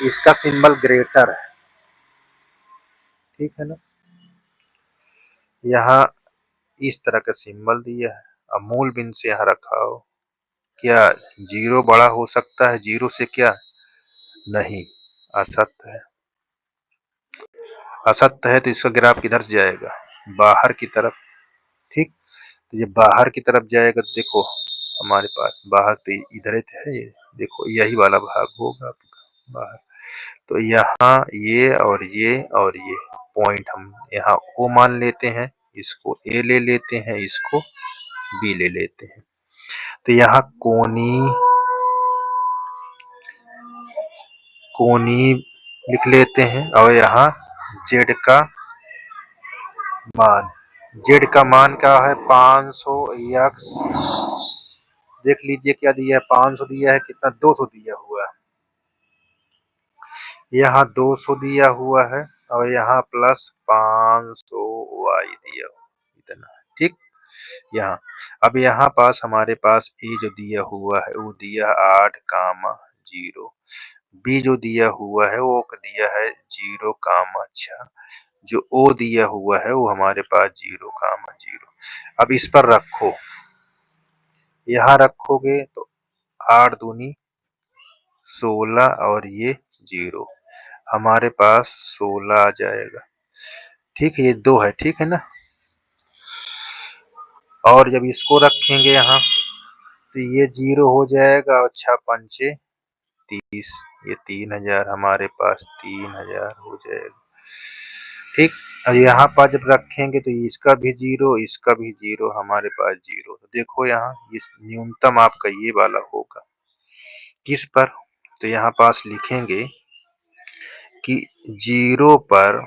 इसका सिंबल ग्रेटर है, ठीक है ना। यहाँ इस तरह का सिंबल दिया है, अब मूल बिंदु से यहाँ रखा हो, क्या 0 बड़ा हो सकता है 0 से, क्या नहीं, असत्य है। असत्य है तो इसका ग्राफ किधर से जाएगा, बाहर की तरफ, ठीक। तो ये बाहर की तरफ जाएगा, तो देखो हमारे पास बाहर तो इधर है, ये देखो यही वाला भाग होगा आपका बाहर, तो यहाँ ये और ये और ये पॉइंट हम यहाँ O मान लेते हैं, इसको ए ले लेते हैं, इसको बी ले लेते हैं। तो यहाँ कोनी लिख लेते हैं और यहाँ जेड का मान, जेड का मान क्या है 500 एक्स, देख लीजिए क्या दिया है 500 दिया है, कितना 200 दिया हुआ है, यहाँ 200 दिया हुआ है और यहाँ प्लस 500 वाई दिया हुआ इतना, ठीक। यहाँ अब यहाँ पास हमारे पास ए जो दिया हुआ है वो दिया 8,0, बी जो दिया हुआ है वो दिया है 0,6, जो ओ दिया हुआ है वो हमारे पास 0,0। अब इस पर रखो, यहाँ रखोगे तो 8 दूनी 16 और ये 0, हमारे पास 16 आ जाएगा, ठीक है। ये 2 है, ठीक है ना। और जब इसको रखेंगे यहाँ तो ये 0 हो जाएगा और 6 पंचे 30, ये 3,000 हमारे पास 3,000 हो जाएगा, ठीक। और यहाँ पर जब रखेंगे तो इसका भी 0, इसका भी 0, हमारे पास 0। तो देखो यहाँ इस न्यूनतम आपका ये वाला होगा, किस पर, तो यहाँ पास लिखेंगे कि 0 पर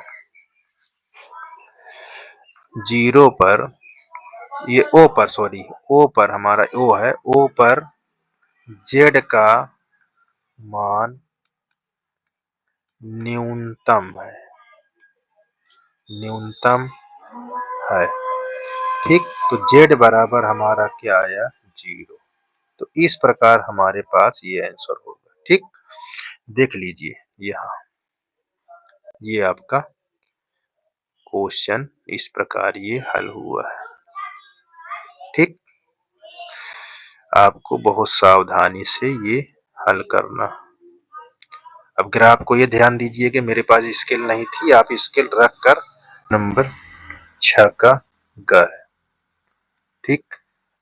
ये ओ पर, सॉरी ओ पर, हमारा ओ है, ओ पर जेड का मान न्यूनतम है, न्यूनतम है, ठीक। तो जेड बराबर हमारा क्या आया 0। तो इस प्रकार हमारे पास ये आंसर होगा, ठीक। देख लीजिए यहाँ ये आपका क्वेश्चन इस प्रकार ये हल हुआ है, ठीक। आपको बहुत सावधानी से ये हल करना। अब ग्राफ को ये ध्यान दीजिए कि मेरे पास स्केल नहीं थी, आप स्केल रख कर नंबर 6 का ग है, ठीक।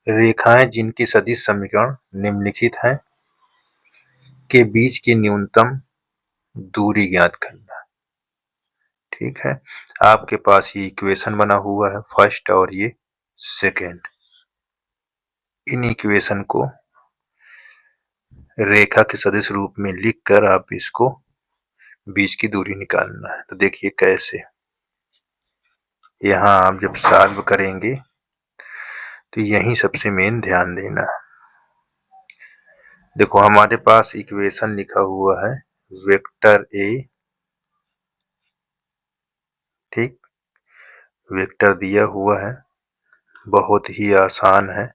रेखाएं जिनकी सदिश समीकरण निम्नलिखित हैं के बीच की न्यूनतम दूरी ज्ञात करना, ठीक है। आपके पास ये इक्वेशन बना हुआ है फर्स्ट और ये सेकेंड, इन इक्वेशन को रेखा के सदिश रूप में लिखकर आप इसको बीच की दूरी निकालना है। तो देखिए कैसे, यहाँ आप जब सॉल्व करेंगे तो यही सबसे मेन ध्यान देना। देखो हमारे पास इक्वेशन लिखा हुआ है वेक्टर ए, ठीक, वेक्टर दिया हुआ है, बहुत ही आसान है,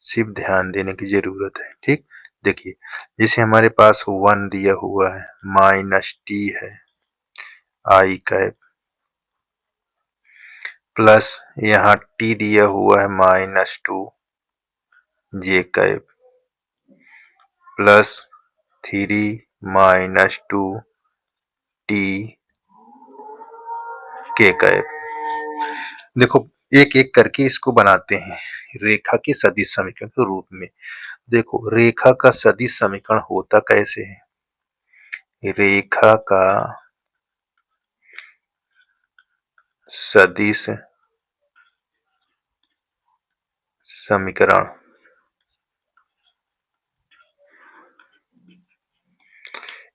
सिर्फ ध्यान देने की जरूरत है, ठीक। देखिए जैसे हमारे पास 1 दिया हुआ है, -t है आई कैप, प्लस यहाँ t दिया हुआ है -2 जे कैप, प्लस 3 -2 t के कैप। देखो एक एक करके इसको बनाते हैं रेखा के सदिश समीकरण के रूप में। देखो रेखा का सदिश समीकरण होता कैसे है, रेखा का सदिश समीकरण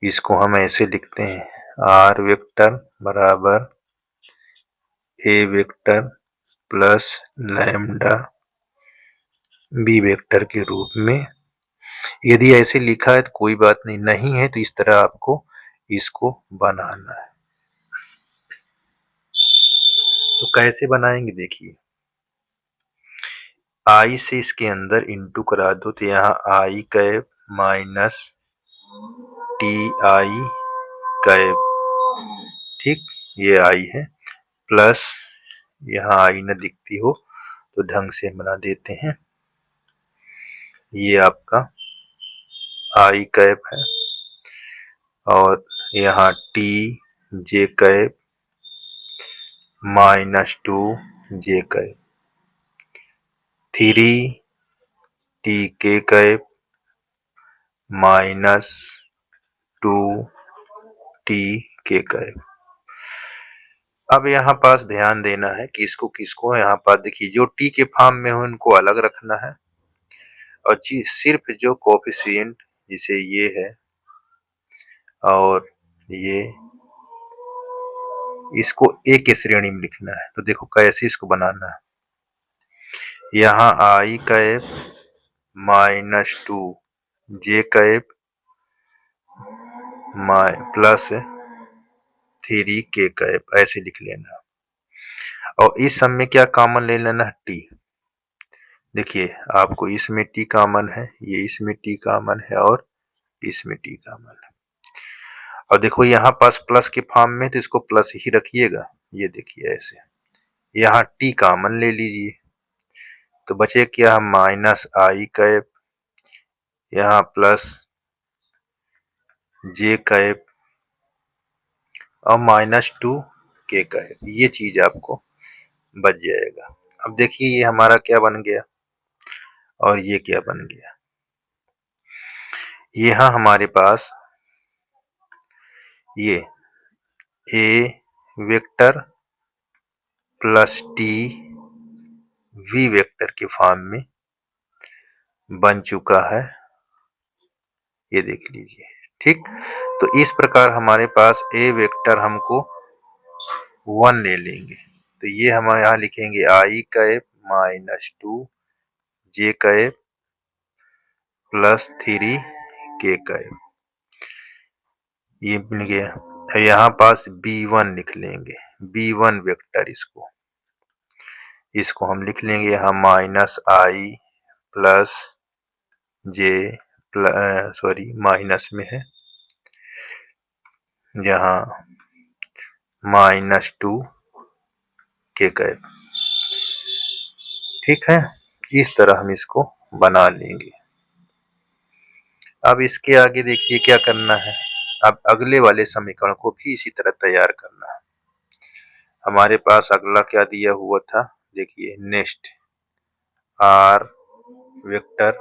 इसको हम ऐसे लिखते हैं आर वेक्टर बराबर A vector plus lambda B vector के रूप में। यदि ऐसे लिखा है तो कोई बात नहीं, नहीं है तो इस तरह आपको इसको बनाना है। तो कैसे बनाएंगे देखिए, आई से इसके अंदर इंटू करा दो तो यहाँ i cap minus t i cap, ठीक, ये आई है, प्लस यहाँ आई न दिखती हो तो ढंग से बना देते हैं, ये आपका आई कैप है और यहाँ टी जे कैप -2 जे कैप, 3 टी के कैप -2 टी के कैप। अब यहाँ पास ध्यान देना है कि इसको किसको यहाँ पास देखिए जो टी के फॉर्म में हो उनको अलग रखना है और सिर्फ जो कोफिशिएंट जिसे ये है और ये इसको एक के श्रेणी में लिखना है। तो देखो कैसे इसको बनाना है। यहाँ i cap -2 J cap plus 3 के कैप ऐसे लिख लेना और इस सब में क्या कॉमन ले लेना है टी। देखिए आपको इसमें टी कॉमन है, ये इसमें टी कॉमन है और इसमें टी कॉमन है। और देखो यहाँ पास प्लस के फॉर्म में तो इसको प्लस ही रखिएगा। ये देखिए ऐसे यहाँ टी कॉमन ले लीजिए तो बचे क्या -i कैप यहाँ प्लस जे कैप और -2 के कैप। ये चीज आपको बच जाएगा। अब देखिए ये हमारा क्या बन गया और ये क्या बन गया। यहाँ हमारे पास ये a vector plus t v vector के फॉर्म में बन चुका है। ये देख लीजिए ठीक। तो इस प्रकार हमारे पास ए वेक्टर हमको 1 ले लेंगे तो ये हम यहाँ लिखेंगे आई कैप -2 जे कैप प्लस 3 के कैप। ये मिल गया। यहाँ पास B1 लिख लेंगे, B1 वेक्टर इसको हम लिख लेंगे यहाँ -i plus J sorry minus में है यहाँ -2 के कैप। ठीक है, इस तरह हम इसको बना लेंगे। अब इसके आगे देखिए क्या करना है। अब अगले वाले समीकरण को भी इसी तरह तैयार करना है। हमारे पास अगला क्या दिया हुआ था देखिए नेक्स्ट आर वेक्टर।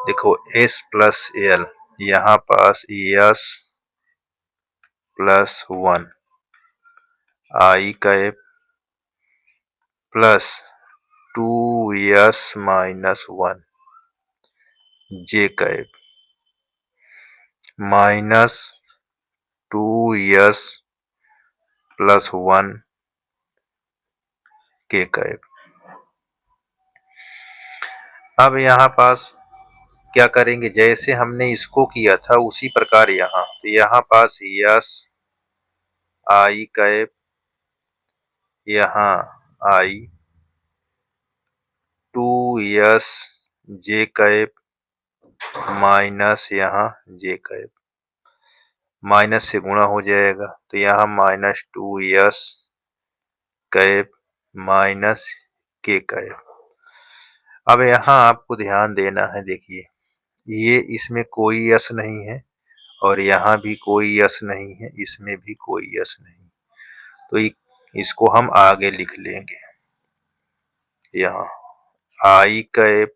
देखो s प्लस एल यहाँ पास s प्लस 1 आई कैप प्लस 2s माइनस 1 जे कैप माइनस 2s प्लस 1 के कैप। अब यहाँ पास क्या करेंगे जैसे हमने इसको किया था उसी प्रकार यहाँ तो यहाँ पास यस आई कैप यहाँ आई 2s जे कैप माइनस यहाँ जे कैप माइनस से गुणा हो जाएगा तो यहाँ -2s कैप माइनस के कैप। अब यहाँ आपको ध्यान देना है देखिए ये इसमें कोई यस नहीं है और यहाँ भी कोई यस नहीं है, इसमें भी कोई यस नहीं। तो इसको हम आगे लिख लेंगे यहाँ i cap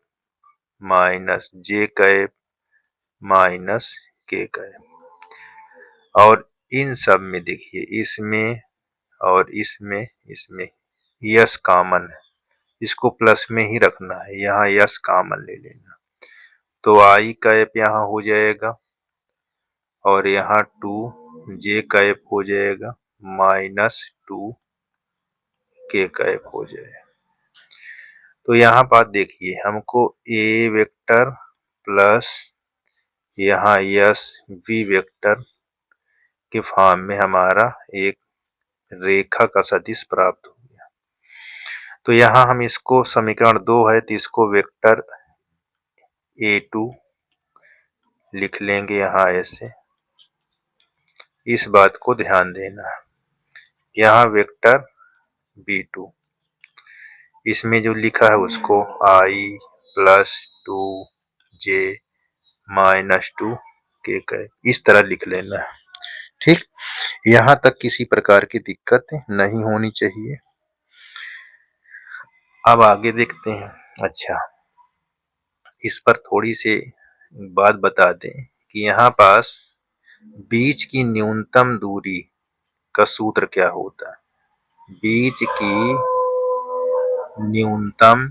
minus J cap minus के कैप। और इन सब में देखिए इसमें और इसमें यस कॉमन है, इसको प्लस में ही रखना है। यहाँ यस कॉमन ले लेना तो आई कैप यहाँ हो जाएगा और यहाँ 2 जे कैप हो जाएगा -2 के कैप हो जाएगा। तो यहाँ बात देखिए हमको ए वेक्टर प्लस यहाँ यस बी वेक्टर के फॉर्म में हमारा एक रेखा का सदिश प्राप्त हो गया। तो यहाँ हम इसको समीकरण 2 है तो इसको वेक्टर A2 लिख लेंगे यहाँ ऐसे। इस बात को ध्यान देना है। यहाँ वेक्टर B2 इसमें जो लिखा है उसको I प्लस 2 जे -2 के कैप इस तरह लिख लेना है। ठीक, यहाँ तक किसी प्रकार की दिक्कत नहीं होनी चाहिए। अब आगे देखते हैं। अच्छा, इस पर थोड़ी सी बात बता दें कि यहाँ पास बीच की न्यूनतम दूरी का सूत्र क्या होता है। बीच की न्यूनतम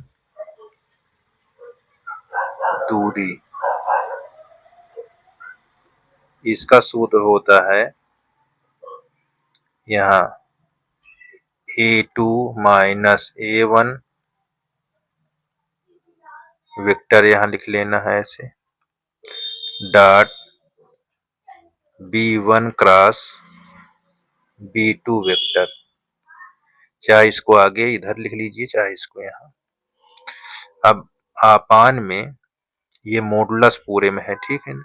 दूरी, इसका सूत्र होता है यहाँ A2 माइनस A1, वेक्टर यहाँ लिख लेना है ऐसे, dot B1 cross B2 vector, चाहे इसको आगे इधर लिख लीजिए चाहे इसको यहाँ। अब आपान में ये मॉडुलस पूरे में है, ठीक है ना,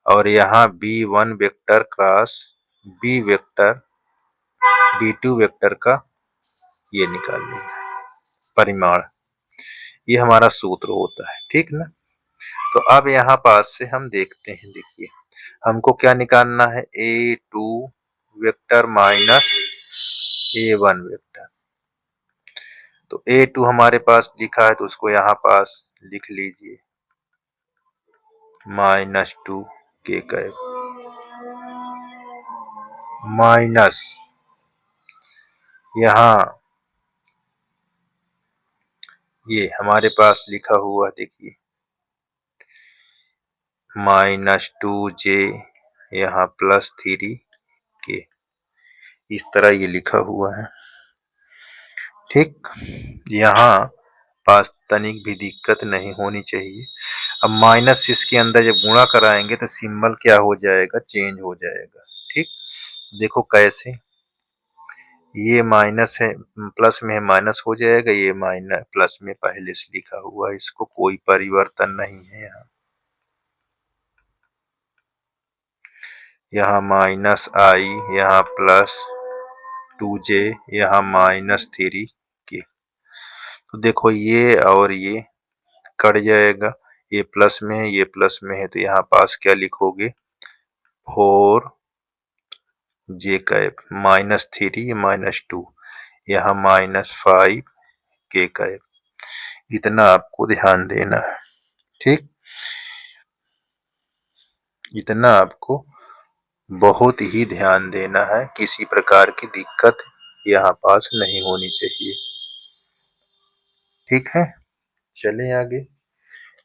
और यहाँ B1 vector cross B vector B2 vector का ये निकाल लेंगे परिमाण, ये हमारा सूत्र होता है, ठीक ना। तो अब यहाँ पास से हम देखते हैं, देखिए हमको क्या निकालना है, A2 vector minus A1 vector. तो A2 हमारे पास लिखा है तो उसको यहाँ पास लिख लीजिए -2 के कैप माइनस यहाँ ये हमारे पास लिखा हुआ देखिए -2j यहाँ +3 के, इस तरह ये लिखा हुआ है, ठीक। यहाँ पास तनिक भी दिक्कत नहीं होनी चाहिए। अब माइनस इसके अंदर जब गुणा कराएंगे तो सिंबल क्या हो जाएगा, चेंज हो जाएगा, ठीक। देखो कैसे, ये माइनस है प्लस में है माइनस हो जाएगा, ये माइनस प्लस में पहले से लिखा हुआ है, इसको कोई परिवर्तन नहीं है। यहाँ -i, यहाँ +2j, यहाँ -3k। तो देखो ये और ये कट जाएगा, ये प्लस में है ये प्लस में है, तो यहाँ पास क्या लिखोगे 4j कैप -3 -2, यहाँ -5k कैप, इतना आपको ध्यान देना है, ठीक। इतना आपको बहुत ही ध्यान देना है, किसी प्रकार की दिक्कत यहाँ पास नहीं होनी चाहिए, ठीक है। चलें आगे।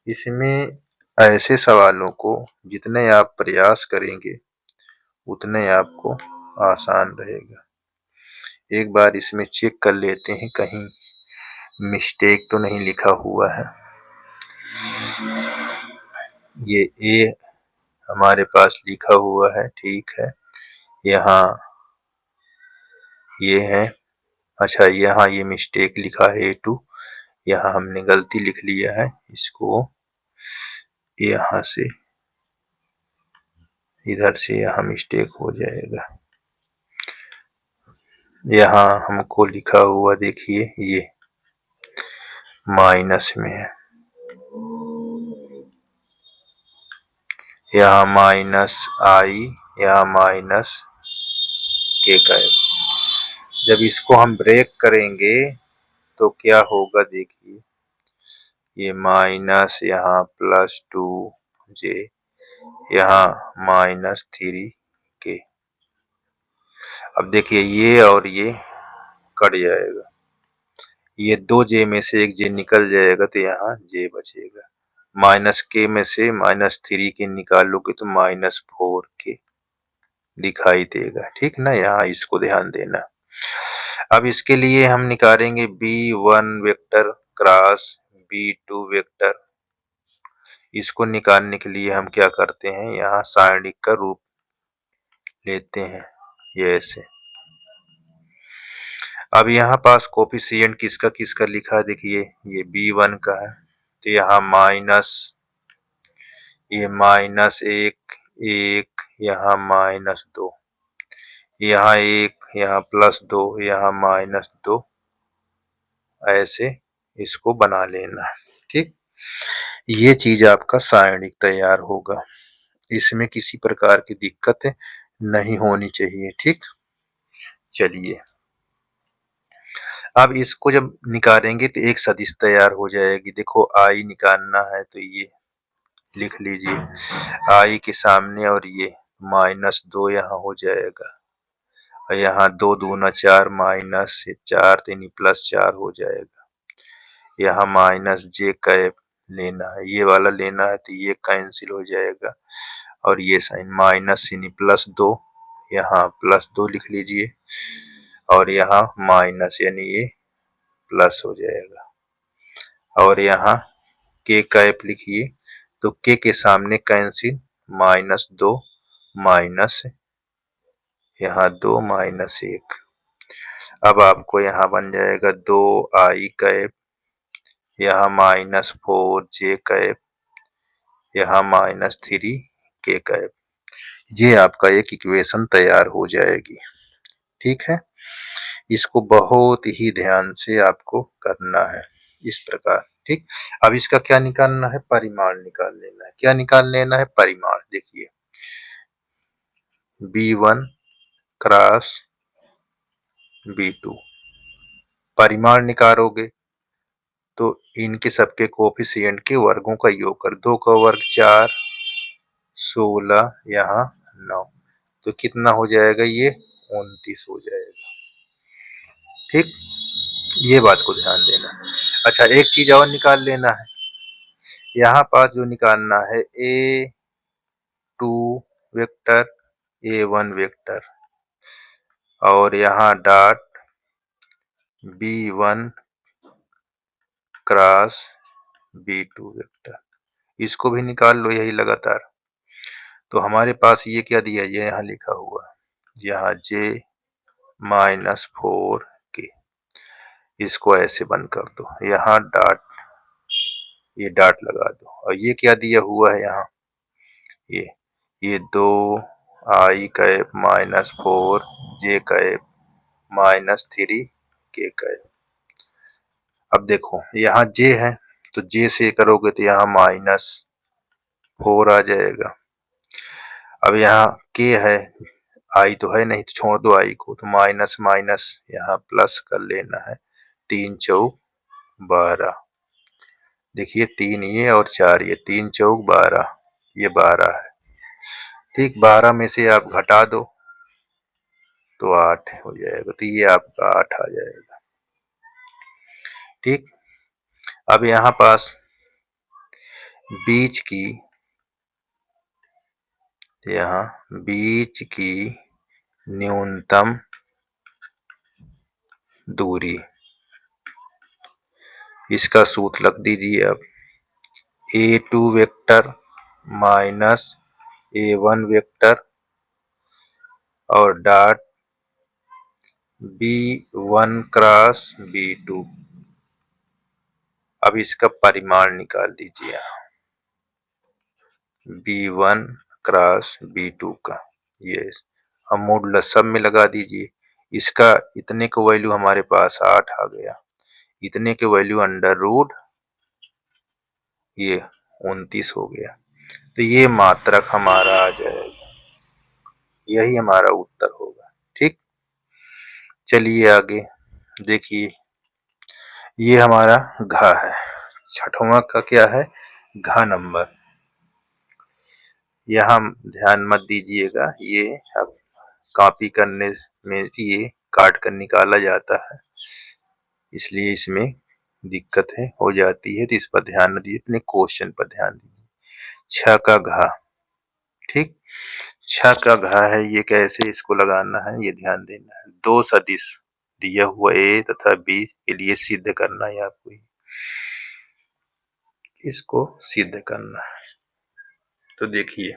इसमें ऐसे सवालों को जितने आप प्रयास करेंगे उतने आपको आसान रहेगा। एक बार इसमें चेक कर लेते हैं कहीं मिस्टेक तो नहीं लिखा हुआ है। ये ए हमारे पास लिखा हुआ है, ठीक है, यहाँ ये है, अच्छा यहाँ ये मिस्टेक लिखा है A2, यहाँ हमने गलती लिख लिया है, इसको यहाँ से इधर से यहाँ मिस्टेक हो जाएगा, यहाँ हमको लिखा हुआ देखिए ये माइनस में है, यहाँ -i, यहाँ -k का है। जब इसको हम ब्रेक करेंगे तो क्या होगा देखिए, ये माइनस यहाँ +2j, यहाँ -3k। अब देखिए ये और ये कट जाएगा, ये 2j में से एक j निकल जाएगा तो यहाँ j बचेगा, -k में से -3k निकालोगे तो -4k दिखाई देगा, ठीक ना। यहाँ इसको ध्यान देना। अब इसके लिए हम निकालेंगे B1 vector cross B2 vector. इसको निकालने के लिए हम क्या करते हैं, यहाँ सारणिक का रूप लेते हैं, ये ऐसे। अब यहाँ पास कोफिशिएंट किसका किसका लिखा है देखिए, ये B1 का है, तो यहाँ ये -1 यहाँ -2, यहाँ 1 यहाँ +2 यहाँ -2, ऐसे इसको बना लेना, ठीक। ये चीज आपका सारणिक तैयार होगा, इसमें किसी प्रकार की दिक्कत नहीं होनी चाहिए, ठीक। चलिए अब इसको जब निकालेंगे तो एक सदिश तैयार हो जाएगी। देखो i निकालना है तो ये लिख लीजिए, i के सामने और ये -2 यहाँ हो जाएगा, और यहाँ 2 दूना 4 माइनस 4 3 प्लस 4 हो जाएगा। यहाँ माइनस जे कैप लेना है, ये वाला लेना है तो ये कैंसिल हो जाएगा और ये साइन माइनस यानी प्लस 2, यहाँ प्लस 2 लिख लीजिए और यहाँ माइनस यानी ये प्लस हो जाएगा और यहाँ के कैप लिखिए तो के सामने कैंसिल -2 माइनस यहाँ 2 माइनस 1। अब आपको यहाँ बन जाएगा 2i कैप, यहाँ -4 जे कैप, यहाँ -3 के कैप। ये आपका एक इक्वेशन तैयार हो जाएगी। ठीक है, इसको बहुत ही ध्यान से आपको करना है इस प्रकार। ठीक, अब इसका क्या निकालना है, परिमाण निकाल लेना है। क्या निकाल लेना है, परिमाण। देखिए B1 क्रॉस B2 परिमाण निकालोगे तो इनके सबके कोफिशिएंट के वर्गों का योग कर, 2 का वर्ग 4, 16 यहाँ 9, तो कितना हो जाएगा, ये 29 हो जाएगा। ठीक, ये बात को ध्यान देना। अच्छा, एक चीज और निकाल लेना है, यहाँ पास जो निकालना है A2 वेक्टर, A1 वेक्टर और यहाँ dot B1 cross B2 vector, इसको भी निकाल लो यही लगातार। तो हमारे पास ये क्या दिया, ये यहाँ लिखा हुआ, यहाँ J -4 के, इसको ऐसे बंद कर दो, यहाँ डॉट, ये डॉट लगा दो और ये क्या दिया हुआ है यहाँ, ये 2i कैप -4 जे कैप -3 के कैप। अब देखो यहाँ जे है तो जे से करोगे तो यहाँ -4 आ जाएगा। अब यहाँ के है, आई तो है नहीं तो छोड़ दो आई को, तो माइनस माइनस यहाँ प्लस कर लेना है, 3 चौक 12। देखिए 3 ये और 4 ये, 3 चौक 12, ये 12 है। ठीक, 12 में से आप घटा दो तो 8 हो जाएगा, तो ये आपका 8 आ जाएगा। ठीक, अब यहाँ पास बीच की, यहाँ बीच की न्यूनतम दूरी, इसका सूत्र रख दीजिए अब, A2 vector minus A1 vector और डॉट B1 क्रॉस B2। अब इसका परिमाण निकाल दीजिए, B1 क्रॉस B2 का, ये अब मॉडुलस सब में लगा दीजिए। इसका इतने को वैल्यू हमारे पास 8 आ गया, इतने के वैल्यू अंडर रूट ये 29 हो गया, तो ये मात्रक हमारा आ जाएगा, यही हमारा उत्तर होगा। ठीक, चलिए आगे देखिए, ये हमारा घ है, छठवां का क्या है, घ नंबर। यहाँ ध्यान मत दीजिएगा, ये अब कॉपी करने में ये काट कर निकाला जाता है, इसलिए इसमें दिक्कत है हो जाती है, तो इस पर ध्यान न दीजिए, इतने क्वेश्चन पर ध्यान दीजिए। 6 का घ, ठीक, 6 का घ है, ये कैसे इसको लगाना है ये ध्यान देना है। 2 सदिश दिया हुआ A तथा B के लिए सिद्ध करना है आपको, इसको सिद्ध करना है। तो देखिए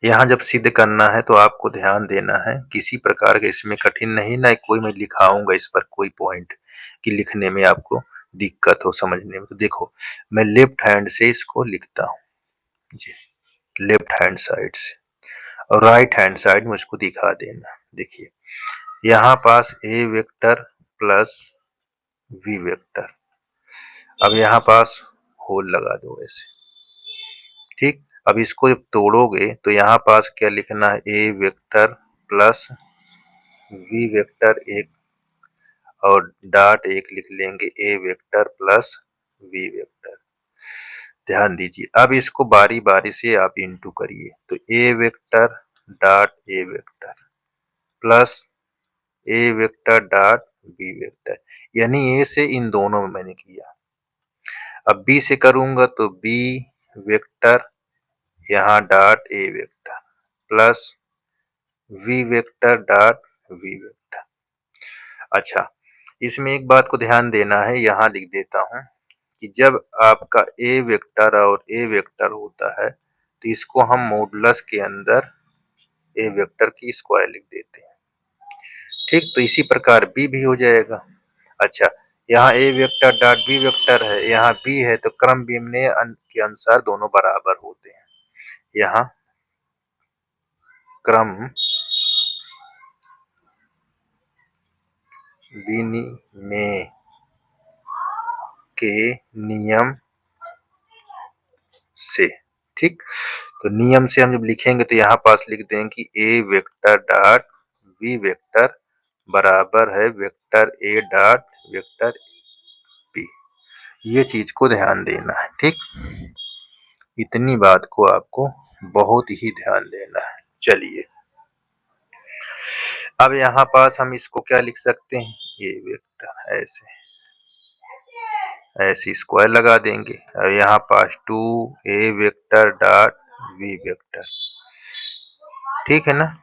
यहाँ जब सिद्ध करना है तो आपको ध्यान देना है, किसी प्रकार का इसमें कठिन नहीं, ना कोई मैं लिखाऊंगा इस पर कोई पॉइंट कि लिखने में आपको दिक्कत हो समझने में। तो देखो मैं लेफ्ट हैंड से इसको लिखता हूँ, जी लेफ्ट हैंड साइड से, और राइट हैंड साइड मुझको दिखा देना। देखिए यहाँ पास A vector plus V vector, अब यहाँ पास होल लगा दो ऐसे। ठीक, अब इसको जब तोड़ोगे तो यहाँ पास क्या लिखना है, A vector plus V vector एक और डॉट एक लिख लेंगे, A vector plus V vector. ध्यान दीजिए, अब इसको बारी बारी से आप इंटू करिए, तो A vector dot A vector, plus A vector dot B vector, यानी ए से इन दोनों में मैंने किया। अब बी से करूंगा तो बी वेक्टर यहाँ dot A vector plus V vector dot V vector. अच्छा, इसमें एक बात को ध्यान देना है, यहाँ लिख देता हूं कि जब आपका ए वेक्टर और ए वेक्टर होता है तो इसको हम मॉडुलस के अंदर ए वेक्टर की स्क्वायर लिख देते हैं। ठीक, तो इसी प्रकार बी भी हो जाएगा। अच्छा, यहाँ ए वेक्टर डॉट बी वेक्टर है, यहाँ बी है, तो क्रम विनिमय के अनुसार दोनों बराबर होते हैं। यहाँ क्रम विनिमय के नियम से, ठीक, तो नियम से हम जब लिखेंगे तो यहाँ पास लिख देंगे कि A vector dot B vector बराबर है vector A dot vector B. ये चीज को ध्यान देना है। ठीक, इतनी बात को आपको बहुत ही ध्यान देना है। चलिए, अब यहाँ पास हम इसको क्या लिख सकते हैं, ए वेक्टर ऐसे ऐसे स्क्वायर लगा देंगे। और यहाँ पास 2 ए वेक्टर डॉट वी वेक्टर, ठीक है ना,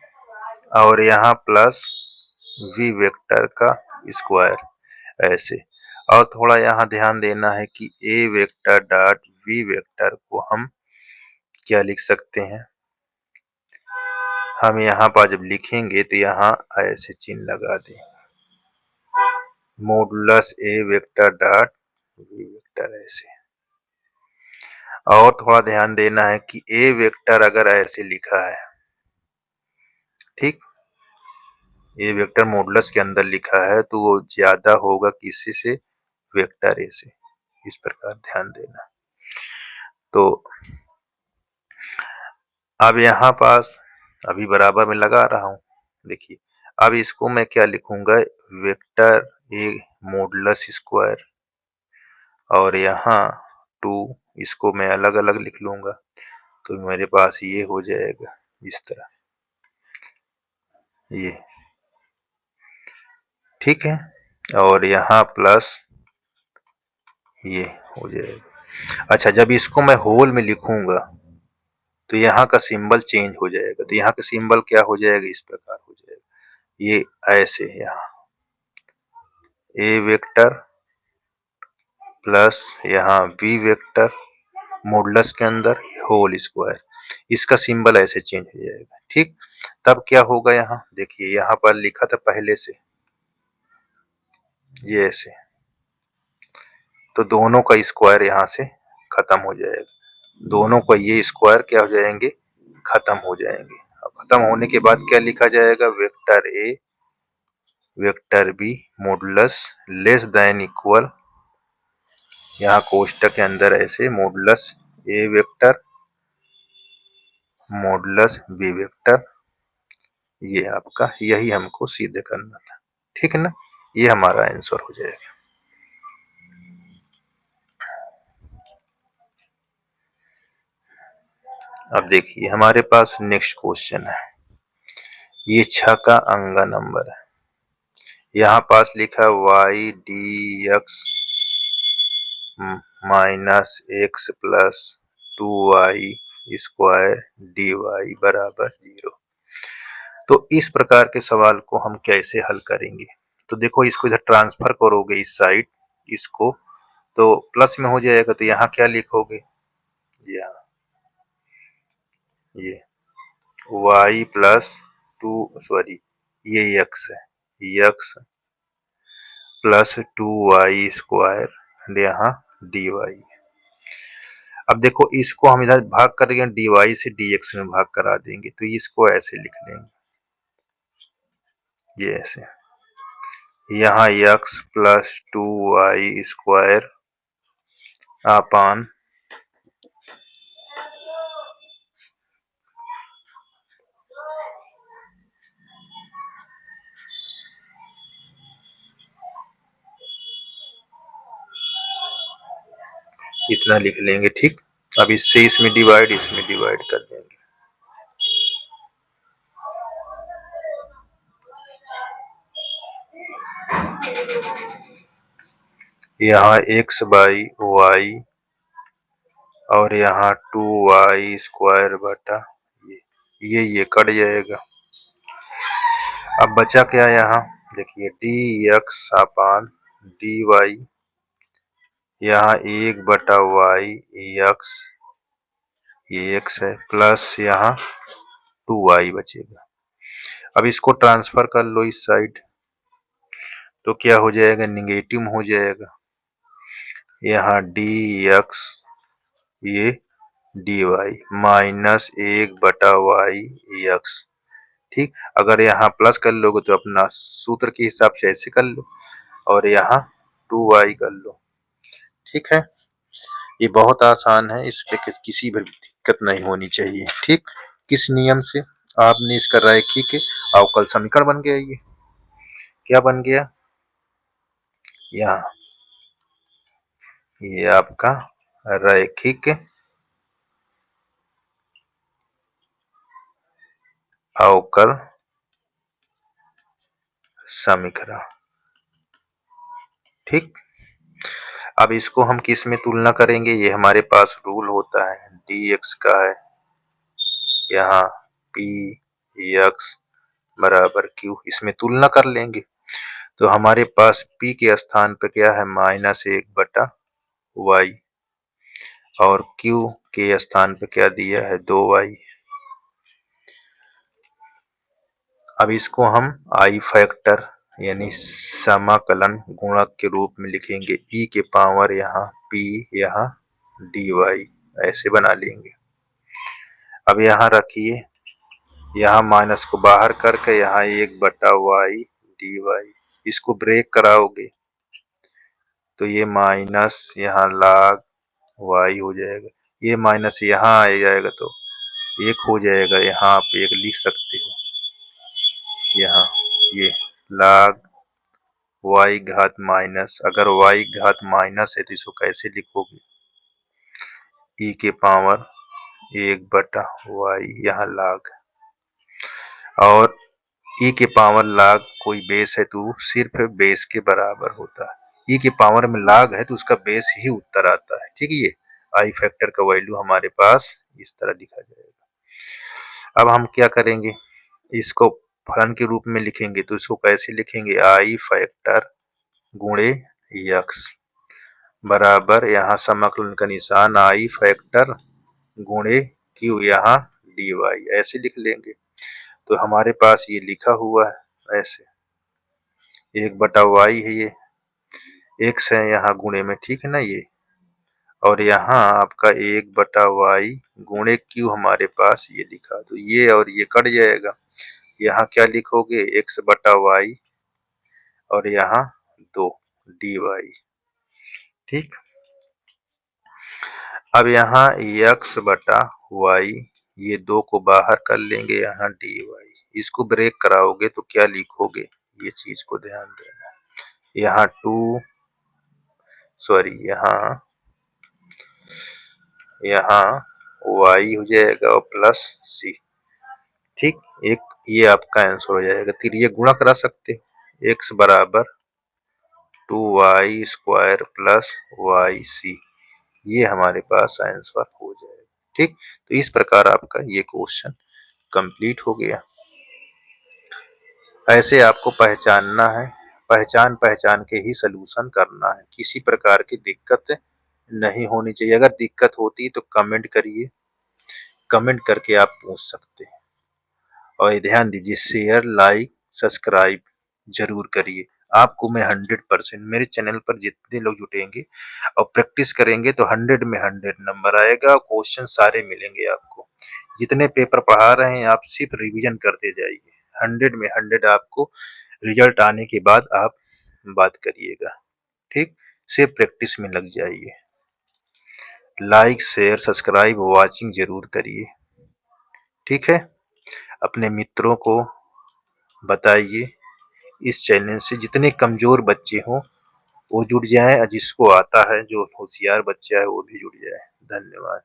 और यहाँ प्लस वी वेक्टर का स्क्वायर ऐसे। और थोड़ा यहाँ ध्यान देना है कि A vector dot V vector को हम क्या लिख सकते हैं, हम यहाँ पर जब लिखेंगे तो यहाँ ऐसे चिन्ह लगा दें, modulus A vector dot V vector ऐसे। और थोड़ा ध्यान देना है कि ए वेक्टर अगर ऐसे लिखा है, ठीक, ए वेक्टर मॉडुलस के अंदर लिखा है तो वो ज्यादा होगा किसी से, वेक्टर ए से। इस प्रकार ध्यान देना। तो अब यहाँ पास अभी बराबर में लगा रहा हूं, देखिए अब इसको मैं क्या लिखूंगा, वेक्टर ए मॉडुलस स्क्वायर, और यहाँ 2 इसको मैं अलग अलग लिख लूंगा तो मेरे पास ये हो जाएगा इस तरह, ये ठीक है, और यहाँ प्लस ये हो जाएगा। अच्छा, जब इसको मैं होल में लिखूंगा तो यहाँ का सिंबल चेंज हो जाएगा, तो यहाँ का सिंबल क्या हो जाएगा, इस प्रकार हो जाएगा, ये ऐसे है, यहाँ ए वेक्टर प्लस यहाँ बी वेक्टर मॉडुलस के अंदर होल स्क्वायर, इसका सिंबल ऐसे चेंज हो जाएगा। ठीक, तब क्या होगा, यहाँ देखिए यहाँ पर लिखा था पहले से ये ऐसे, तो दोनों का स्क्वायर यहाँ से खत्म हो जाएगा, दोनों का ये स्क्वायर क्या हो जाएंगे, खत्म हो जाएंगे। अब खत्म होने के बाद क्या लिखा जाएगा, vector A vector B modulus less than equal, यहाँ कोष्टक के अंदर ऐसे modulus A vector modulus B vector, ये आपका यही हमको सिद्ध करना था। ठीक है ना, ये हमारा आंसर हो जाएगा। अब देखिए हमारे पास नेक्स्ट क्वेश्चन है, ये 6 का अंगा नंबर है। यहाँ पास लिखा है y d x minus x plus 2y square d y बराबर 0। तो इस प्रकार के सवाल को हम कैसे हल करेंगे, तो देखो इसको इधर ट्रांसफर करोगे इस साइड, इसको तो प्लस में हो जाएगा, तो यहाँ क्या लिखोगे, यहाँ ये y प्लस 2 सॉरी ये x है, x प्लस 2y स्क्वायर यहाँ dy। अब देखो इसको हम इधर भाग कर देंगे, dy से dx में भाग करा देंगे, तो इसको ऐसे लिख लेंगे, ये ऐसे, यहाँ x plus 2y square upon इतना लिख लेंगे। ठीक, अब इससे इसमें डिवाइड कर देंगे, यहाँ x बाई वाई और यहाँ 2y² बटा ये कट जाएगा। अब बचा क्या यहाँ, देखिए dx अपान dy, यहाँ 1/y x, ये x है, प्लस यहाँ 2y बचेगा। अब इसको ट्रांसफर कर लो इस साइड, तो क्या हो जाएगा, निगेटिव हो जाएगा। यहाँ dx ये dy माइनस 1/y x। ठीक, अगर यहाँ प्लस कर लोगे तो अपना सूत्र के हिसाब से ऐसे कर लो और यहाँ 2y कर लो। ठीक है, ये बहुत आसान है, इस पे किसी भी दिक्कत नहीं होनी चाहिए। ठीक, किस नियम से आपने इसका रैखिक अवकल समीकरण बन गया। ये क्या बन गया, यहाँ ये आपका रैखिक अवकल समीकरण। ठीक, अब इसको हम किस में तुलना करेंगे, ये हमारे पास रूल होता है, dx का है यहाँ px बराबर q, इसमें तुलना कर लेंगे तो हमारे पास p के स्थान पे क्या है, -1/y और q के स्थान पे क्या दिया है, 2y। अब इसको हम आई फैक्टर यानी समाकलन गुणक के रूप में लिखेंगे, e के पावर यहाँ p यहाँ dy, ऐसे बना लेंगे। अब यहाँ रखिए, यहाँ माइनस को बाहर करके यहाँ 1/y dy, इसको ब्रेक कराओगे तो ये माइनस यहाँ log y हो जाएगा, ये माइनस यहाँ आ जाएगा तो 1 हो जाएगा, यहाँ आप 1 लिख सकते हो। यहाँ ये log y घात माइनस, अगर y घात माइनस है तो इसको कैसे लिखोगे, e के पावर 1/y यहाँ log, और e के पावर log कोई बेस है तो सिर्फ बेस के बराबर होता है। e के पावर में log है तो उसका बेस ही उत्तर आता है। ठीक है, ये आई फैक्टर का वैल्यू हमारे पास इस तरह लिखा जाएगा। अब हम क्या करेंगे, इसको फलन के रूप में लिखेंगे तो इसको कैसे लिखेंगे, आई फैक्टर गुणे x बराबर यहाँ समाकलन का निशान आई फैक्टर गुणे q यहाँ dy, ऐसे लिख लेंगे। तो हमारे पास ये लिखा हुआ है ऐसे, 1/y है, ये x है यहाँ गुणे में, ठीक है ना ये, और यहाँ आपका 1/y गुणे q हमारे पास ये लिखा, तो ये और ये कट जाएगा। यहाँ क्या लिखोगे, x/y और यहाँ 2 dy। ठीक, अब यहाँ x/y ये 2 को बाहर कर लेंगे, यहाँ dy, इसको ब्रेक कराओगे तो क्या लिखोगे, ये चीज को ध्यान देना, यहाँ यहाँ y हो जाएगा और प्लस c। ठीक, एक ये आपका आंसर हो जाएगा। फिर ये गुणा करा सकते हो, x बराबर 2y² प्लस yc, ये हमारे पास आंसर हो जाएगा। ठीक, तो इस प्रकार आपका ये क्वेश्चन कंप्लीट हो गया। ऐसे आपको पहचानना है, पहचान के ही सलूशन करना है, किसी प्रकार की दिक्कत नहीं होनी चाहिए। अगर दिक्कत होती है तो कमेंट करिए, कमेंट करके आप पूछ सकते हैं। और ध्यान दीजिए, शेयर लाइक सब्सक्राइब जरूर करिए। आपको मैं 100% मेरे चैनल पर जितने लोग जुटेंगे और प्रैक्टिस करेंगे तो 100 में 100 नंबर आएगा, क्वेश्चन सारे मिलेंगे आपको। जितने पेपर पढ़ा रहे हैं आप सिर्फ रिवीजन करते जाइए, 100 में 100 आपको रिजल्ट आने के बाद आप बात करिएगा। ठीक, सिर्फ प्रैक्टिस में लग जाइए। लाइक शेयर सब्सक्राइब वॉचिंग जरूर करिए। ठीक है, अपने मित्रों को बताइए, इस चैनल से जितने कमजोर बच्चे हों वो जुड़ जाएं, जिसको आता है, जो होशियार बच्चा है वो भी जुड़ जाए। धन्यवाद।